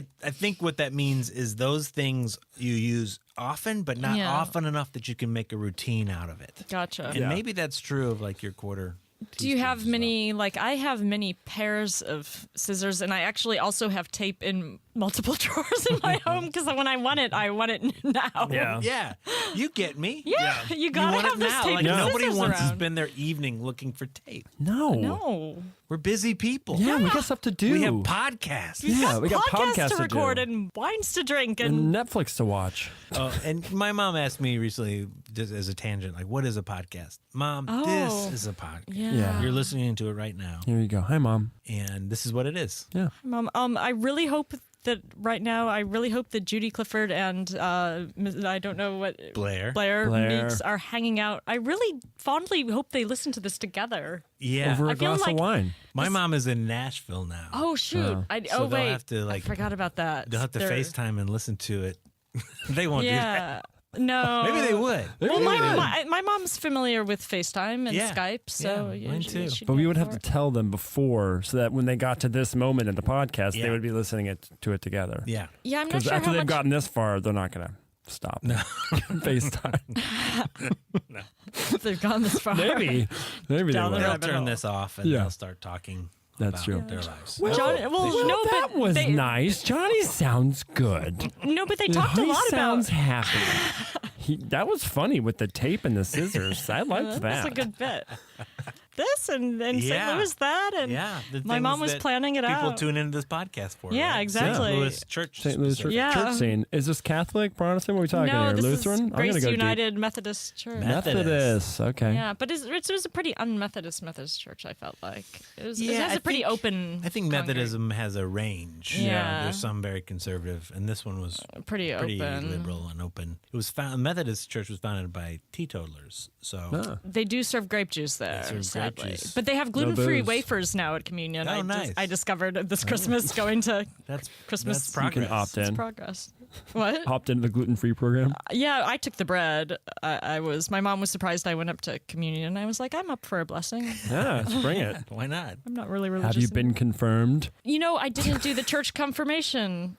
what that means is those things you use often, but not often enough that you can make a routine out of it. Gotcha. And maybe that's true of like your quarter. Do you have teaspoons as many, like I have many pairs of scissors, and I actually also have tape in multiple drawers in my home because when I want it now. Yeah. Yeah, you get me. Yeah, you You gotta want have it this now. tape Like and nobody scissors wants to around. spend their evening looking for tape. No. We're busy people. Yeah, we got stuff to do. We have podcasts. Yeah, we got podcasts to to record do. and wines to drink and And Netflix to watch. Oh, and my mom asked me recently, just as a tangent, like, what is a podcast? Mom, this is a podcast. Yeah. You're listening to it right now, Here you go. Hi, Mom. and this is what it is. Yeah. Mom, I really hope that right now, I really hope that Judy Clifford and I don't know what Blair. Meeks are hanging out. I really fondly hope they listen to this together. Yeah. Over I a feel glass like- of wine. My mom is in Nashville now. Oh shoot! So they'll Wait, have to, I like- forgot about that. They'll have to They're- FaceTime and listen to it. They won't do that. Yeah. No. Maybe they would. Well, my mom's familiar with FaceTime and Yeah. Skype, so Yeah, mine too. she'd But we get would have for to it. tell them before so that when they got to this moment in the podcast, Yeah. they would be listening to it together. Yeah. Yeah, I'm not Because sure after how they've much. gotten this far, they're not going to stop. No. FaceTime. They've gone this far. Maybe they Down the will. road. They'll rabbit turn hole. this off and Yeah. they'll start talking That's about true. their lives. John, no, that but was they, nice. Johnny sounds good. No, but they talked a he lot sounds about. happy. That was funny with the tape and the scissors. I liked That's that. a good bit. This and St. Yeah. Louis that and Yeah. the my things mom was that planning it people out. tune into this podcast for. Yeah, right? exactly. St. Louis church. St. Louis specific. Yeah. church scene. Is this Catholic, Protestant? What are we talking No, here? this Lutheran? is Grace I'm gonna go United Methodist Church. Methodist. Okay. Yeah, but it was a pretty un-Methodist Methodist church. I felt like it was. Yeah, it has I a pretty think- open. I think Methodism has a range. Yeah. There's some very conservative, and this one was pretty pretty open. liberal and open. It was Methodist church was founded by teetotalers, so Ah. They do serve grape juice there. serve So grape sadly. juice. But they have gluten-free booze. wafers now at communion. Oh, nice. I discovered this Christmas going to That's Christmas. That's progress. You can opt in. progress. What? Opt into the gluten-free program. Yeah, I took the bread. My mom was surprised I went up to communion, and I was like, I'm up for a blessing. Yeah, let's bring it. Why not? I'm not really religious. Have you been confirmed? You know, I didn't do the church confirmation.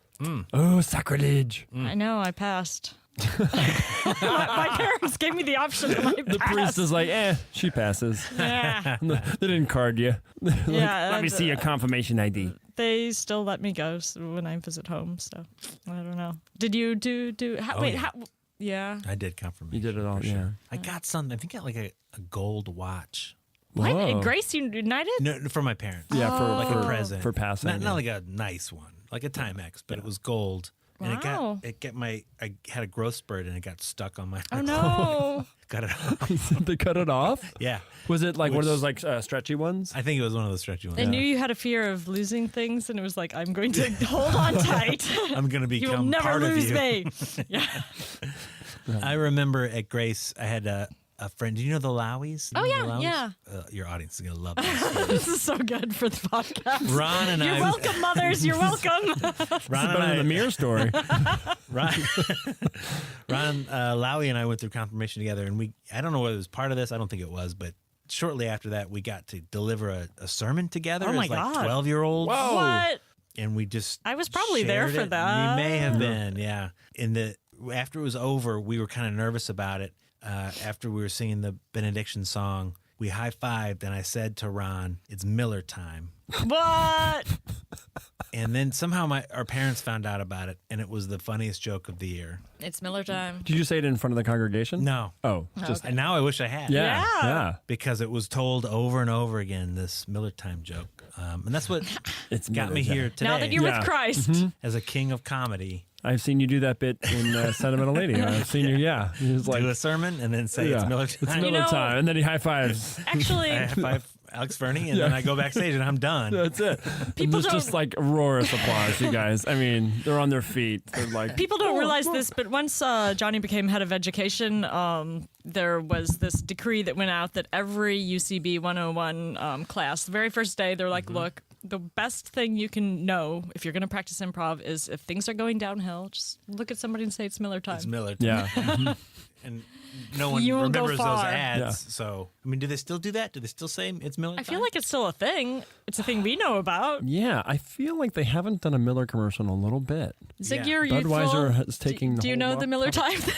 Oh, sacrilege. I know, I passed. my parents gave me the option. And I The priest is like, she passes. Yeah. They didn't card you. Yeah, Let me see your confirmation ID. They still let me go when I visit home, so I don't know. Did you do? Wait, yeah. how? Yeah. I did confirmation. You did it all, for sure. yeah. I got something. I think I got like a gold watch. What? Whoa. Grace United? No, for my parents. Yeah, for like a present for passing. Not yeah. like a nice one, like a Timex, but it was gold. And Wow. I had a growth spurt and it got stuck on my. Oh no. Got it off. They cut it off? Yeah. Was it like one of Which- those like stretchy ones? I think it was one of those stretchy ones. I knew you had a fear of losing things, and it was like, I'm going to hold on tight. I'm going to You will become never part lose of you. me. Yeah. I remember at Grace, I had a friend. Do you know the Lowies? Oh, You yeah, know the Lowies? yeah. Your audience is going to love this. This is so good for the podcast. Ron and You're I. welcome, mothers. You're welcome. Ron Better than the mirror story. Ron Lowy and I went through confirmation together, and I don't know whether it was part of this. I don't think it was, but shortly after that, we got to deliver a sermon together Oh, my as like God. 12-year-olds. What? And we just I was probably there shared for it. that. You may have been, yeah. After it was over, we were kind of nervous about it. After we were singing the benediction song, we high-fived, and I said to Ron, "It's Miller time." What? And then somehow our parents found out about it, and it was the funniest joke of the year. It's Miller time. Did you say it in front of the congregation? No. Oh, just And now I wish I had. yeah, Yeah. yeah. Because it was told over and over again, this Miller time joke. And that's what It's got me Miller here time. today Now that you're Yeah. with Christ. as a king of comedy. I've seen you do that bit in Sentimental Lady. I've seen you, yeah. You're just like, Do a sermon and then say yeah, it's Miller time. It's Miller You know- time. And then he high fives. Actually, I high five Alex Fernie, and then I go backstage and I'm done. That's it. People There's just don't- like roarous applause, you guys. I mean, they're on their feet. They're like, people don't realize this, but once Johnny became head of education, there was this decree that went out that every UCB 101 class, the very first day, they're like, look, the best thing you can know if you're going to practice improv is if things are going downhill, just look at somebody and say it's Miller time. It's Miller time. yeah. And no one You will go remembers those far. ads. Yeah. So, I mean, do they still do that? Do they still say it's Miller time? I feel like it's still a thing. It's a thing we know about. Yeah, I feel like they haven't done a Miller commercial in a little bit. Zig, Yeah. you're youthful. Budweiser is taking the Do you whole know rock the Miller public- time?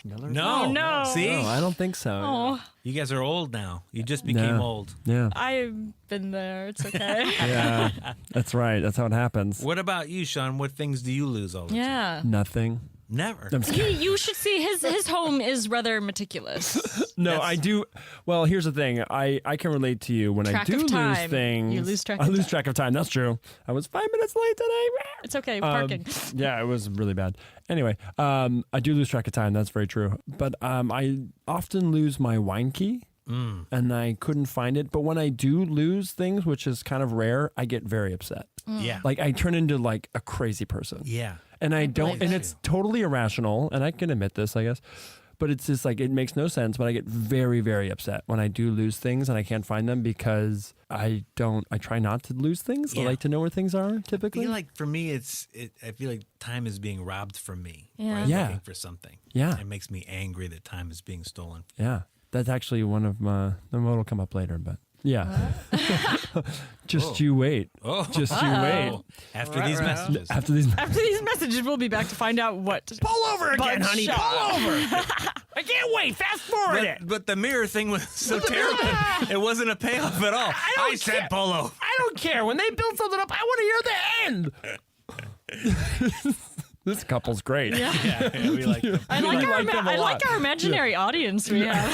Miller? No. Oh, no. See? No, I don't think so. Oh, You guys are old now. You just became No. old. Yeah. I've been there. It's okay. Yeah. That's right. That's how it happens. What about you, Sean? What things do you lose all the time? Yeah. Nothing. Never. I'm just kidding. You should see his home is rather meticulous. No, That's- I do. Well, here's the thing. I can relate to you when Track I do of lose time. things. You lose track I of lose time. track of time. That's true. I was 5 minutes late today. It's okay. Parking. Yeah, it was really bad. Anyway, I do lose track of time. That's very true. But I often lose my wine key. And I couldn't find it. But when I do lose things, which is kind of rare, I get very upset. Yeah. Like I turn into like a crazy person. Yeah. And I don't, believe and that. it's totally irrational, and I can admit this, I guess, but it's just like, it makes no sense, but I get very, very upset when I do lose things and I can't find them because I try not to lose things. I Yeah. like to know where things are I typically. feel like for me, I feel like time is being robbed from me. Yeah. When I'm Yeah. looking for something. Yeah. It makes me angry that time is being stolen. Yeah. That's actually one of my, what'll come up later, but yeah. Just you wait. Oh. Just you wait. After these messages. After these. After these messages, we'll be back to find out what. Pull over again, But honey. shut Pull up. over. I can't wait. Fast forward it. But the mirror thing was so terrible. It wasn't a payoff at all. I said care. pull over. I don't care. When they build something up, I want to hear the end. This couple's great. Yeah. Yeah, we like them. I like, We our, like them a I like lot. our imaginary audience we have.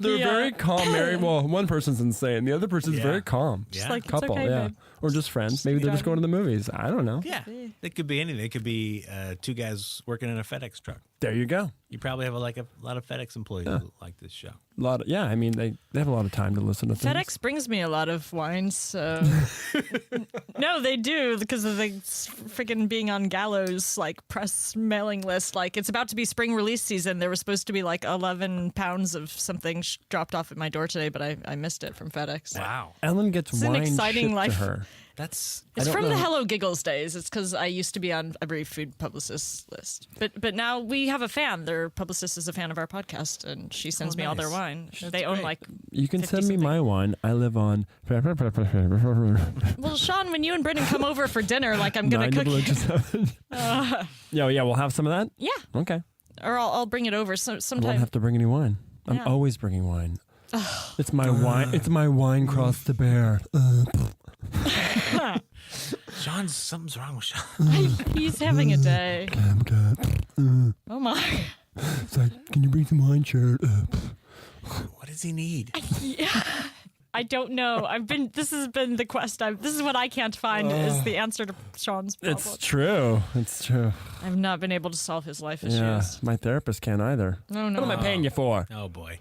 They're Yeah. very calm, married. Well, one person's insane. The other person's Yeah. very calm. Yeah. Just like, it's Couple, okay, yeah. babe. Or just friends. Maybe they're just going to the movies. I don't know. Yeah. It could be anything. It could be two guys working in a FedEx truck. There you go. You probably have a lot of FedEx employees who like this show. I mean, they have a lot of time to listen to things. FedEx brings me a lot of wines, so no, they do because of the freaking being on Gallows like press mailing list. Like it's about to be spring release season. There was supposed to be like 11 pounds of something dropped off at my door today, but I missed it from FedEx. Wow. Ellen gets It's wine an exciting shipped life. to her. That's It's don't from know. the Hello Giggles days. It's because I used to be on every food publicist list. But now we have a fan. Their publicist is a fan of our podcast, and she sends me all their nice. wine. That's they own great. like. You can 50 send me something. my wine. I live on Well, Shaughn, when you and Brendan come over for dinner, like I'm gonna cook. Yeah, we'll have some of that. Yeah, Okay. or I'll bring it over. So I won't sometime. have to bring any wine. I'm Yeah. always bringing wine. It's my wine. It's my wine cross to bear. Sean. Something's wrong with Sean. He's having a day. Oh my. It's like, can you bring some wine, shirt? What does he need? I don't know. This has been the quest. This is what I can't find is the answer to Sean's problem. It's true. It's true. I've not been able to solve his life issues. Yeah, my therapist can't either. No, no. What am I paying you for? Oh boy.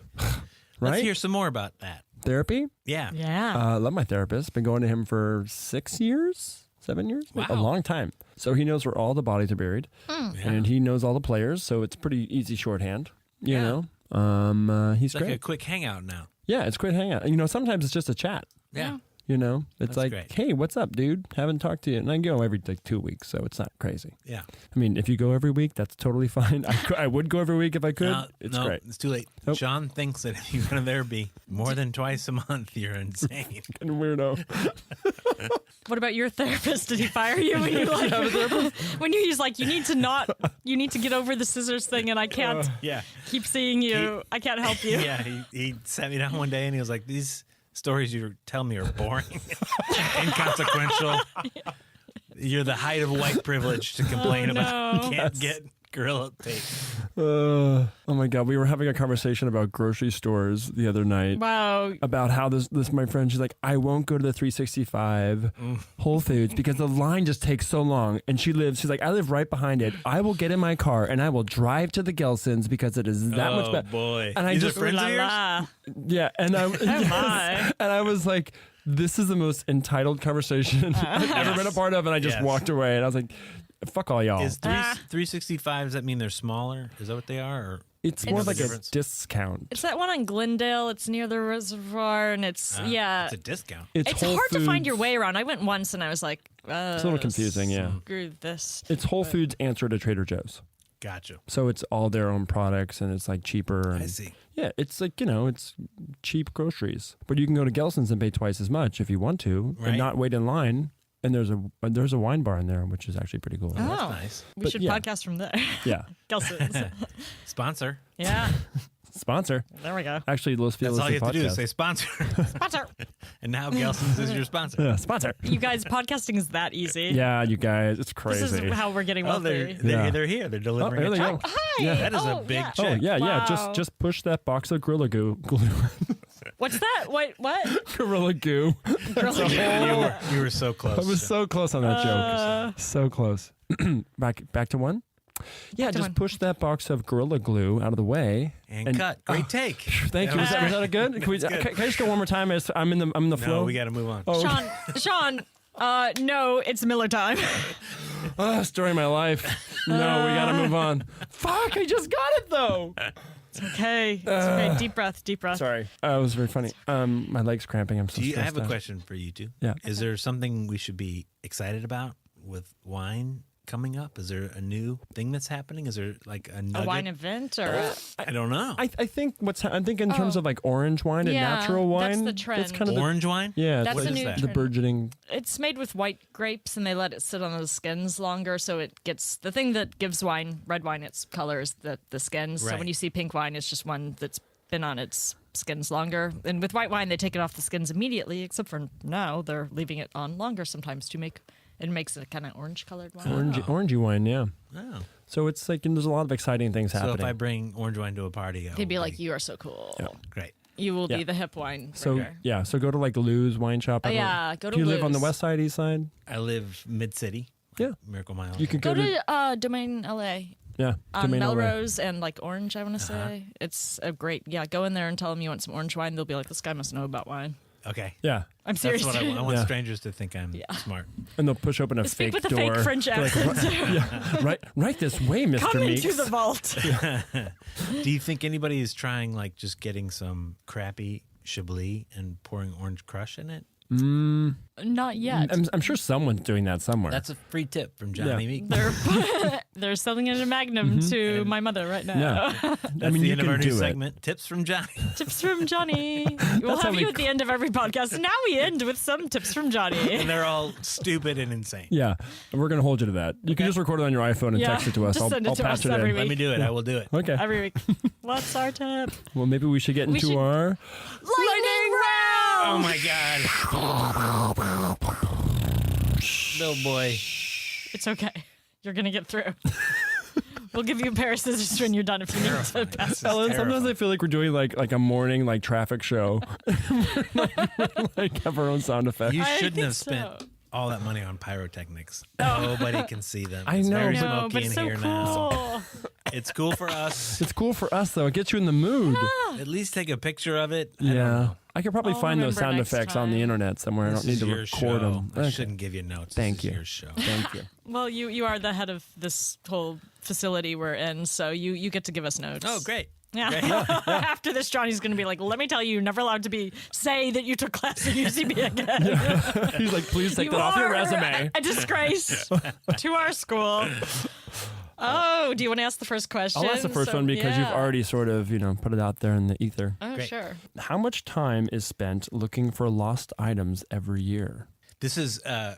Right? Let's hear some more about that. Therapy? Yeah. Yeah. I love my therapist. Been going to him for 6 years, 7 years, a Wow. long time. So he knows where all the bodies are buried, and he knows all the players. So it's pretty easy shorthand. You Yeah. know, he's It's like great. a quick hangout now. Yeah, it's great hangout. You know, sometimes it's just a chat. Yeah. You know, it's That's like, great. hey, what's up, dude? Haven't talked to you. And I go every 2 weeks, so it's not crazy. Yeah. I mean, if you go every week, that's totally fine. I would go every week if I could. It's no, great. It's too late. Nope. Sean thinks that if you go to therapy more than twice a month, you're insane. And weirdo. What about your therapist? Did he fire you when you like when he's like you need to get over the scissors thing and I can't Yeah. keep seeing you. I can't help you. Yeah. He sat me down one day and he was like, these stories you tell me are boring, inconsequential. You're the height of white privilege to complain about. You can't get Gorilla Tape. Oh my God. We were having a conversation about grocery stores the other night. Wow. About how this my friend, she's like, I won't go to the 365 Whole Foods because the line just takes so long. And she's like, I live right behind it. I will get in my car and I will drive to the Gelson's because it is that much better. Oh boy. And I These just are friends La of yours? la. Yeah, and I my. and I was like, this is the most entitled conversation I've ever been a part of, and I just Yes. walked away, and I was like, fuck all y'all. Is 365, does that mean they're smaller? Is that what they are? Or It's you more know the like a difference? discount. It's that one on Glendale. It's near the reservoir, and it's It's a discount. It's Whole hard to find Foods- your way around. I went once, and I was like, It's a little confusing, yeah. Screw this. It's Whole Foods answer to Trader Joe's. Gotcha. So it's all their own products, and it's like cheaper. And, I see. Yeah, it's like, it's cheap groceries. But you can go to Gelson's and pay twice as much if you want to, Right. and not wait in line. And there's a wine bar in there, which is actually pretty cool. Oh, That's nice. We But should yeah. podcast from there. Yeah. Gelson's. Sponsor. Yeah. Sponsor. There we go. Actually, Los Feliz That's all you have to do podcast. is say sponsor. Sponsor. And now Gelson's is your sponsor. Yeah, sponsor. You guys, podcasting is that easy. Yeah, you guys, it's crazy. This is how we're getting Oh, wealthy. they're here. They're delivering there a they check. go. Hi. Yeah. That is a Oh, big yeah. Oh check. yeah, yeah. Wow. Just push that box of Gorilla Goo. What's that? What? Gorilla Goo. You were so close. I was so close on that joke. So close. back to one. Yeah, to just one. push that box of Gorilla Glue out of the way. and cut. Great take. Thank you. Was that a good? Can I just go one more time? I'm in the flow. No, we got to move on. Oh, Shaughn, no, it's Miller time. story of my life. No, we gotta move on. Fuck! I just got it though. Okay. It's okay. Deep breath. Sorry, it was very funny. My leg's cramping. I'm so I stressed have a out. question for you two. Yeah. Is there something we should be excited about with wine coming up? Is there a new thing that's happening? Is there like a nugget? A wine event or? I don't know. I think I think in terms of like orange wine and Yeah, natural that's wine, the trend. That's kind of Orange wine? yeah, That's it's the like new that? the trend. burgeoning. It's made with white grapes, and they let it sit on the skins longer, so it gets the thing that gives red wine, its color is the skins. So Right. when you see pink wine, it's just one that's been on its skins longer. And with white wine, they take it off the skins immediately. Except for now, they're leaving it on longer sometimes to make. It makes it kind of orange colored wine. Orangey wine, yeah. Oh. So it's like, and there's a lot of exciting things So happening. if I bring orange wine to a party, They'd be like, "You are so cool. great. You will Yeah. be the hip wine." So drinker." yeah, so go to like Lou's wine shop. I don't- yeah, go to Do you live on the Lou's. west side, east side? I live mid-city. Yeah. Miracle Mile. You could Go go, to Domain LA. Yeah. On tomato way. Melrose and like orange, I want to say. It's a great, go in there and tell them you want some orange wine. They'll be like, this guy must know about wine. Okay. Yeah. I'm serious. That's what I want Yeah. strangers to think I'm smart. And they'll push open a Speak fake with a door. fake French accent. Right this way, Mr. Come Meeks. into the vault. Do you think anybody is trying like just getting some crappy Chablis and pouring orange crush in it? Not yet. I'm sure someone's doing that somewhere. That's a free tip from Johnny Meeks. They're selling it in a Magnum to my mother right now. yeah. That's I mean, the you end of can our new do it. segment. Tips from Johnny. Tips from Johnny. We'll how have we you at the end of every podcast. Now we end with some tips from Johnny. And they're all stupid and insane. Yeah, and we're gonna hold you to that. You can just record it on your iPhone and Yeah, text it to us. just I'll send it to patch us it every in. week. Let me do it. I will do it. Okay. Every week. What's our tip? Well, maybe we should get into should- our. Lightning round! Oh my God. Little boy. It's okay. You're going to get through. We'll give you a pair of scissors when you're done if you need to pass. Ellen, sometimes I feel like we're doing like a morning like traffic show. like have our own sound effects. You I shouldn't think have spent so. all that money on pyrotechnics. Nobody can see them. I It's know, very but- No, smoky but in it's so here now. cool. It's cool for us. It's cool for us though. It gets you in the mood. At least take a picture of it. I don't Yeah. know. I could probably I'll find those remember sound next effects on the time. internet somewhere. I This don't need is to your record show. them. I shouldn't give you notes. Thank This you. is your show. Thank you. Well, you are the head of this whole facility we're in, so you get to give us notes. Oh, great. Yeah. After this, Johnny's going to be like, let me tell you, you're never allowed to say that you took class at UCB again. He's like, please take You that off your are resume. a disgrace to our school. Oh, do you want to ask the first question? I'll ask the first one because you've already sort of, put it out there in the ether. Oh, Great. sure. How much time is spent looking for lost items every year? This is a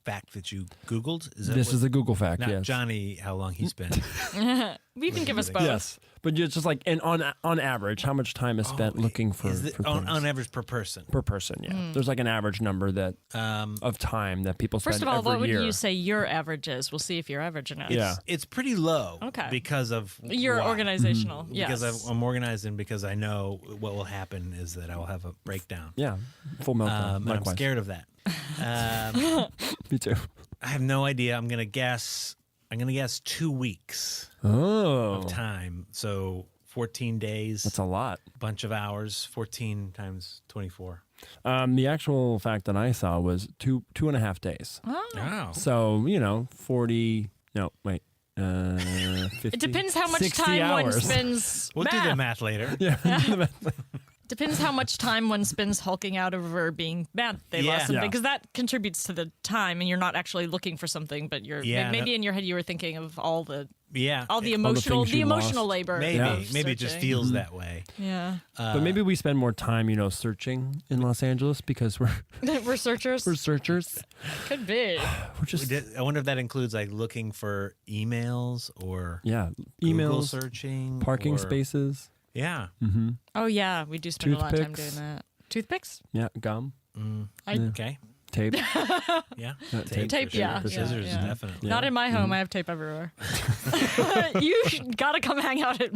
fact that you Googled? Is that This what- is a Google fact, not yes. Johnny, how long he spent. You can give us both. Yes. But it's just like, and on average, how much time is spent looking for, Is it for on things? average per person? Per person, yeah. There's like an average number that of time that people spend First of all, every what would year. you say your average is? We'll see if you're average or not. Yeah. It's pretty low. Okay. Because of You're why? organizational. Yes. Because I'm organized and because I know what will happen is that I will have a breakdown. Yeah. Full meltdown. And I'm Likewise. scared of that. Me too. I have no idea. I'm gonna guess 2 weeks Oh. of time. So 14 days, That's a lot. bunch of hours. 14 times 24. The actual fact that I saw was two and a half days. Wow. So, 40, no, wait, 50, It depends how much 60 time one hours. spends. We'll do the math later. Yeah. Depends how much time one spends hulking out over being mad they lost Yeah. something, Yeah. because that contributes to the time, and you're not actually looking for something, but you're maybe in your head you were thinking of all the Yeah. emotional things you emotional lost. labor. Maybe. of Maybe it just searching. feels that way. Yeah, But maybe we spend more time, searching in Los Angeles because we're we're searchers. searchers. Could be. We're just, I wonder if that includes like looking for emails or yeah, Google emails, searching, parking or- spaces. Yeah. Oh yeah, we do spend a lot of time Toothpicks. doing that. Toothpicks? Yeah, gum, Okay. tape. Yeah. Tape. Tape, for sure. yeah, The yeah, scissors, yeah. definitely. Not in my home. I have tape everywhere. You gotta come hang out at.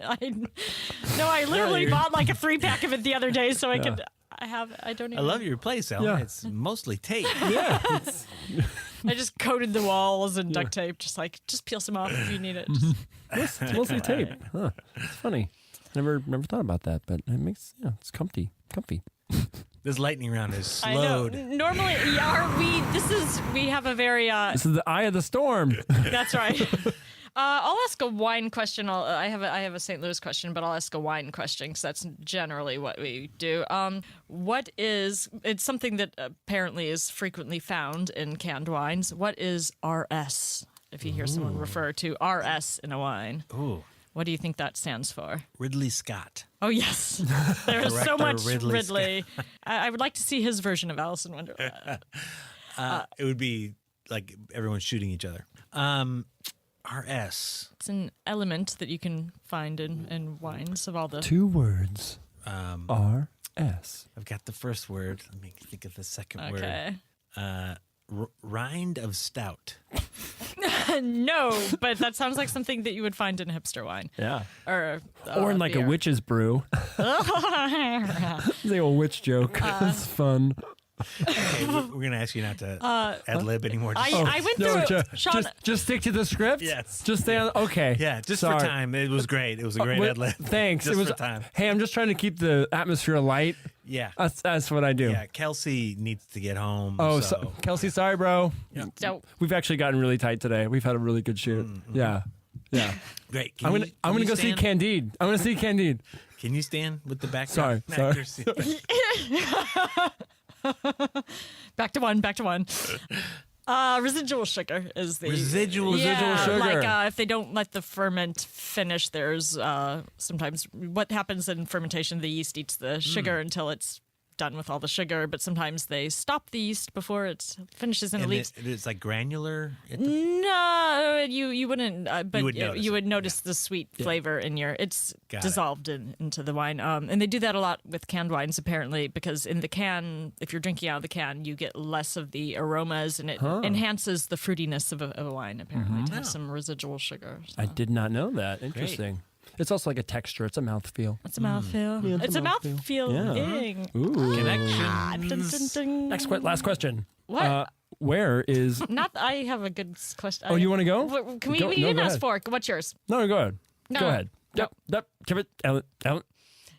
I literally bought like a 3-pack of it the other day, so I could. I don't. Even, I love your place, Ellen. Yeah. It's mostly tape. Yeah. I just coated the walls and duct tape, just peel some off if you need it. Just, It's mostly tape. Huh. It's funny. Never thought about that, but it makes it's comfy. This lightning round is I know. slowed. Normally, we have a very. This is the eye of the storm. That's right. I'll ask a wine question. I have a St. Louis question, but I'll ask a wine question because that's generally what we do. It's something that apparently is frequently found in canned wines. What is RS? If you hear someone refer to RS in a wine, Ooh. what do you think that stands for? Ridley Scott. Oh, yes. There's so Director much Ridley Ridley. I would like to see his version of Alice in Wonderland. It would be like everyone shooting each other. RS. It's an element that you can find in wines of all the... 2 words. R-S. I've got the first word. Let me think of the second Okay. word. Rind of stout. No, but that sounds like something that you would find in a hipster wine. Yeah. Or Or in like a witch's brew. The old witch joke. It's fun. Okay, we're gonna ask you not to ad lib anymore. I went through it. Shaughn, just stick to the script. Yes. Just stay on. Okay. Yeah, just Sorry. for time. It was great. It was a great ad lib. Thanks. Just it was for time. Hey, I'm just trying to keep the atmosphere light. Yeah. That's what I do. Yeah, Kelsey needs to get home. Oh, so. Kelsey, sorry, bro. so We've actually gotten really tight today. We've had a really good shoot. Yeah. Great. I'm gonna go see Candide. I'm gonna see Candide. Can you stand with the back? Sorry. back to one. Residual sugar is the Residual sugar. Like if they don't let the ferment finish, there's sometimes what happens in fermentation. The yeast eats the sugar until it's done with all the sugar, but sometimes they stop the yeast before it finishes and it leaves. It's like granular. No, you wouldn't. But you would notice the sweet flavor in your. It's Got dissolved into the wine, and they do that a lot with canned wines apparently, because in the can, if you're drinking out of the can, you get less of the aromas, and it enhances the fruitiness of a wine apparently to have some residual sugar. So. I did not know that. Interesting. It's also like a texture. It's a mouthfeel. It's a mouthfeel. Yeah, it's a mouthfeel. Yeah. Ooh. Connection. Last question. What? Where is? Not. I have a good question. Oh, you want to go? Can we? Go, You no, didn't go ask ahead. for. What's yours? No, go ahead. No. Go ahead. No. Yep. Give it. Ellen.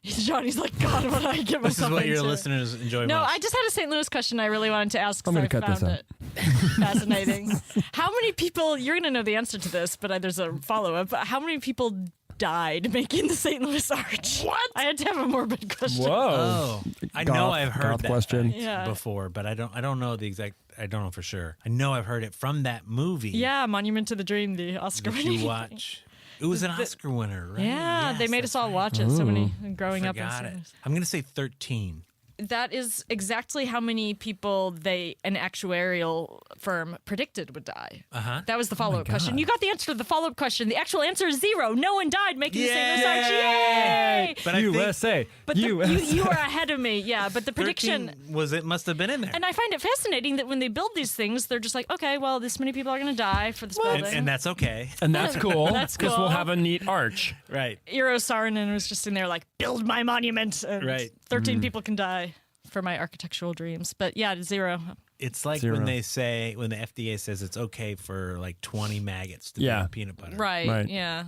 Johnny's like, God, what did I get This is myself what your into? listeners enjoy No, most. I just had a St. Louis question I really wanted to ask I'm because gonna I cut this found it fascinating. How many people, you're going to know the answer to this, but there's a follow-up. How many people died making the St. Louis Arch? What? I had to have a morbid question. Whoa. Oh, I know I've heard goth that question. fact Yeah. before, but I don't know the exact. I don't know for sure. I know I've heard it from that movie. Yeah, Monument to the Dream, the Oscar that winning. you watch. It was an Oscar winner, right? Yeah, they Yes, made us that's all right. watch it. So many growing up in Forgot St. it. Louis. I'm gonna say 13. That is exactly how many people an actuarial firm predicted would die. Uh-huh. That was the follow-up question. You got the answer to the follow-up question. The actual answer is 0. No one died making the St. Louis Arch. Yay! But I think USA. But you are ahead of me. Yeah, but the 13 prediction. must have been in there. And I find it fascinating that when they build these things, they're just like, okay, well, this many people are going to die for this building. And that's okay. And that's cool. That's Because we'll cool. have a neat arch. Right. Eero Saarinen was just in there like, build my monument. And Right. 13 people can die for my architectural dreams. But yeah, 0. It's like 0. when the FDA says it's okay for like 20 maggots to be in peanut butter. Right. Yeah.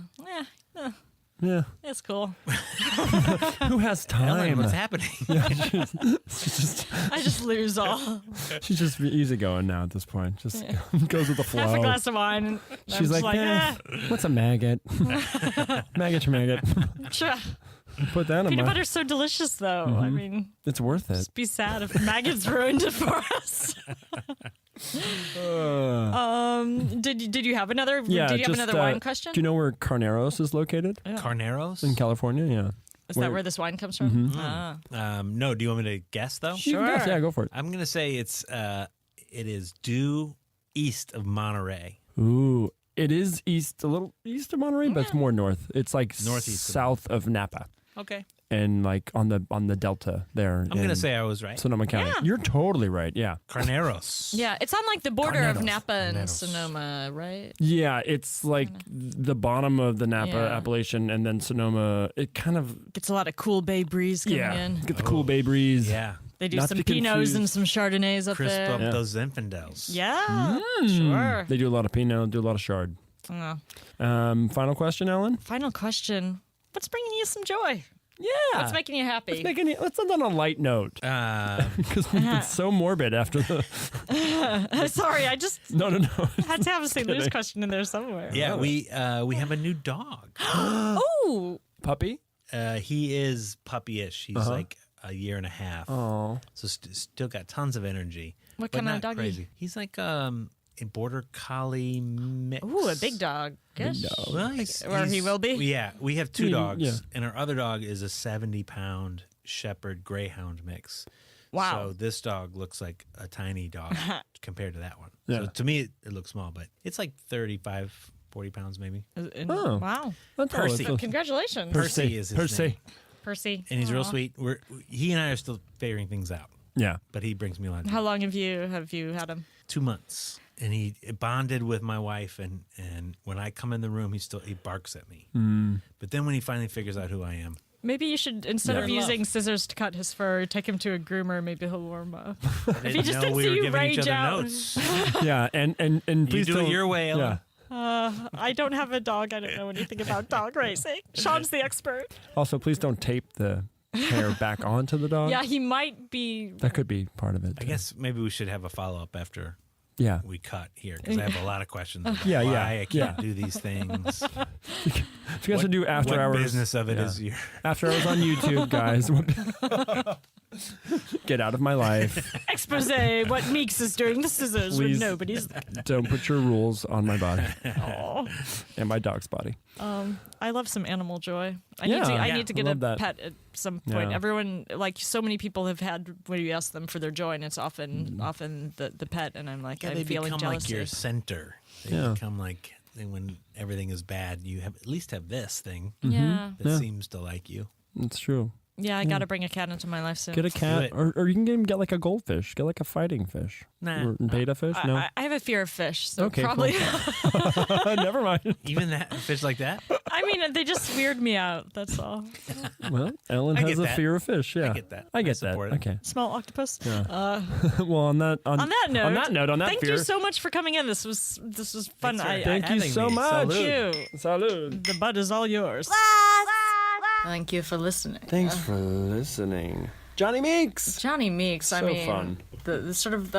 Yeah. It's cool. Who has time? Ellen, what's happening? I just lose all. She's just easygoing now at this point. Just goes with the flow. Half a glass of wine. And She's I'm like, just what's a maggot? maggot. Sure. Put that in Peanut my. butter's so delicious, though. I mean, It's worth it. just be sad if maggots ruined it for us. Did you have another? Yeah. Did you have just, another wine question? Do you know where Carneros is located? Carneros? In California. Yeah. Is that where this wine comes from? Ah. No, do you want me to guess though? You can guess. Yeah, go for it. I'm gonna say it is due east of Monterey. Ooh. It is a little east of Monterey, but it's more north. It's like Northeast of south of Napa, Okay. and like on the delta there. I'm gonna say I was right. Sonoma County. Yeah. You're totally right. Yeah. Carneros. Yeah, it's on like the border of Carneros. Napa and Carneros. Sonoma, right? Yeah, it's like the bottom of the Napa Yeah. appellation, and then Sonoma. It kind of Gets a lot of cool bay breeze coming in. Get the cool bay breeze. Yeah. They do Not some to be Pinots confused. and some Chardonnays up Crisp there. up Yeah. those infidels. Yeah, sure. They do a lot of Pinot, do a lot of Chard. Oh. Final question, Ellen. Final question. What's bringing you some joy? Yeah. What's making you happy? Let's end on a light note because we've been so morbid after the. Sorry, I just No. had to have a St. Louis question in there somewhere. Yeah, we have a new dog. Oh, Puppy. He is puppyish. He's like a year and a half. Oh. So still got tons of energy. What but kind of not doggy? crazy. He's like a border collie mix. ooh, a big dog. Gosh. Well, he's, Where he will be? Yeah, we have two dogs, yeah. and our other dog is a 70-pound Shepherd Greyhound mix. Wow. So this dog looks like a tiny dog compared to that one. Yeah. So to me, it looks small, but it's like 35, 40 pounds maybe. Oh. Wow. That's all Percy. it's- Congratulations, Percy is his Percy. name. Percy. And he's real Aw. sweet. He and I are still figuring things out, Yeah. but he brings me a lot of joy. How long have you had him? 2 months. And he bonded with my wife, and when I come in the room, he barks at me. But then when he finally figures out who I am, Maybe you should, instead of using scissors to cut his fur, take him to a groomer. Maybe he'll warm up. If you just didn't see you rage out. Yeah, and please do it your way, Ellen. Yeah. I don't have a dog. I don't know anything about dog racing. Sean's the expert. Also, please don't tape the hair back onto the dog. Yeah, he might be. That could be part of it. I guess maybe we should have a follow-up after we cut here, because I have a lot of questions about why I can't do these things. If you guys would do after hours. What business of it is your... After hours on YouTube, guys. Get out of my life. Expose what Meeks is doing the scissors Please. when nobody's there. Don't put your rules on my body Aw. and my dog's body. I love some animal joy. I need to get love a that. pet at some point. Yeah. Everyone, like so many people have had when you ask them for their joy, and it's often the pet, and I'm like, I'm they feeling become jealousy. like your center. They become like, when everything is bad, you at least have this thing Yeah. that seems to like you. It's true. Yeah, I got to bring a cat into my life soon. Get a cat, it. or you can even get like a goldfish. Get like a fighting fish. Nah. Or beta fish? No? I have a fear of fish, so Okay, probably. Never mind. Even that fish like that? I mean, they just weird me out. That's all. Well, Ellen I has get a that. fear of fish. Yeah, I get that. I get I that. support it. Okay. Small octopus. Yeah. Well, on that note, thank fear. you so much for coming in. This was fun. Thanks for Thank you having so me. much. you. Salud. The bud is all yours. Thank you for listening. Thanks for listening, Johnny Meeks. Johnny Meeks. So I mean, fun. The sort of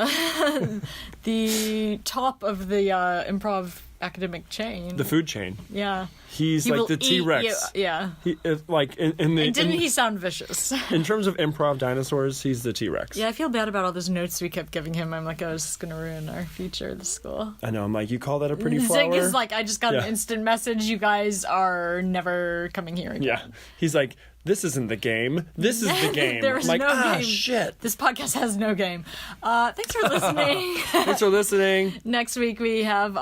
the top of the improv academic chain. The food chain. Yeah. He's He like will the eat T-Rex. you- yeah. He is like in the And didn't he sound vicious? in terms of improv dinosaurs, he's the T-Rex. Yeah, I feel bad about all those notes we kept giving him. I'm like, oh, this is going to ruin our future at the school. I know. I'm like, you call that a pretty Zig flower? is like, I just got Yeah. an instant message. You guys are never coming here again. Yeah. He's like, this isn't the game. This is the game. There is I'm like, no game. shit. This podcast has no game. Thanks for listening. Thanks for listening. Next week we have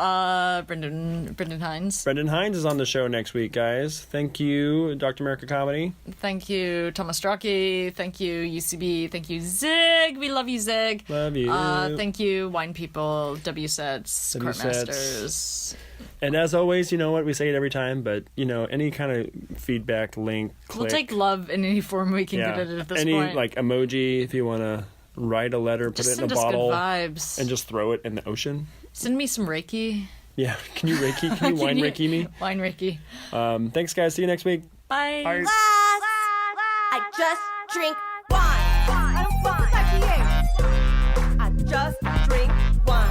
Brendan Hines. Brendan Hines is on the show next week, guys. Thank you, Dr. America Comedy. Thank you, Thomas Strachey. Thank you, UCB. Thank you, Zig. We love you, Zig. Love you. Thank you, Whine People, W-Sets, W Sets. Courtmasters. And as always, you know what? We say it every time, but, you know, any kind of feedback, link, click. We'll take love in any form we can yeah. get it at this any, point. like, emoji, if you want to write a letter, put Just it in send a us bottle. good vibes. And just throw it in the ocean. Send me some Reiki. Yeah. Can you Reiki? Can you wine Reiki me? Wine Reiki. Thanks, guys. See you next week. Bye. Bye. I just drink wine. I don't fuck with IPA. I just drink wine.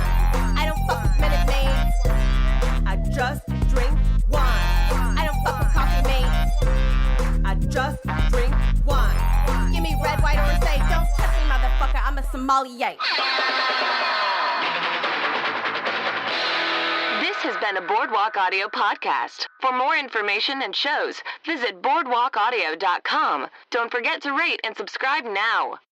I don't fuck with Minute Maids. I just drink wine. I don't fuck with coffee mates. I just drink wine. Give me red, white, or rosé. Don't touch me, motherfucker. I'm a sommelier. This has been a Boardwalk Audio podcast. For more information and shows, visit boardwalkaudio.com. Don't forget to rate and subscribe now.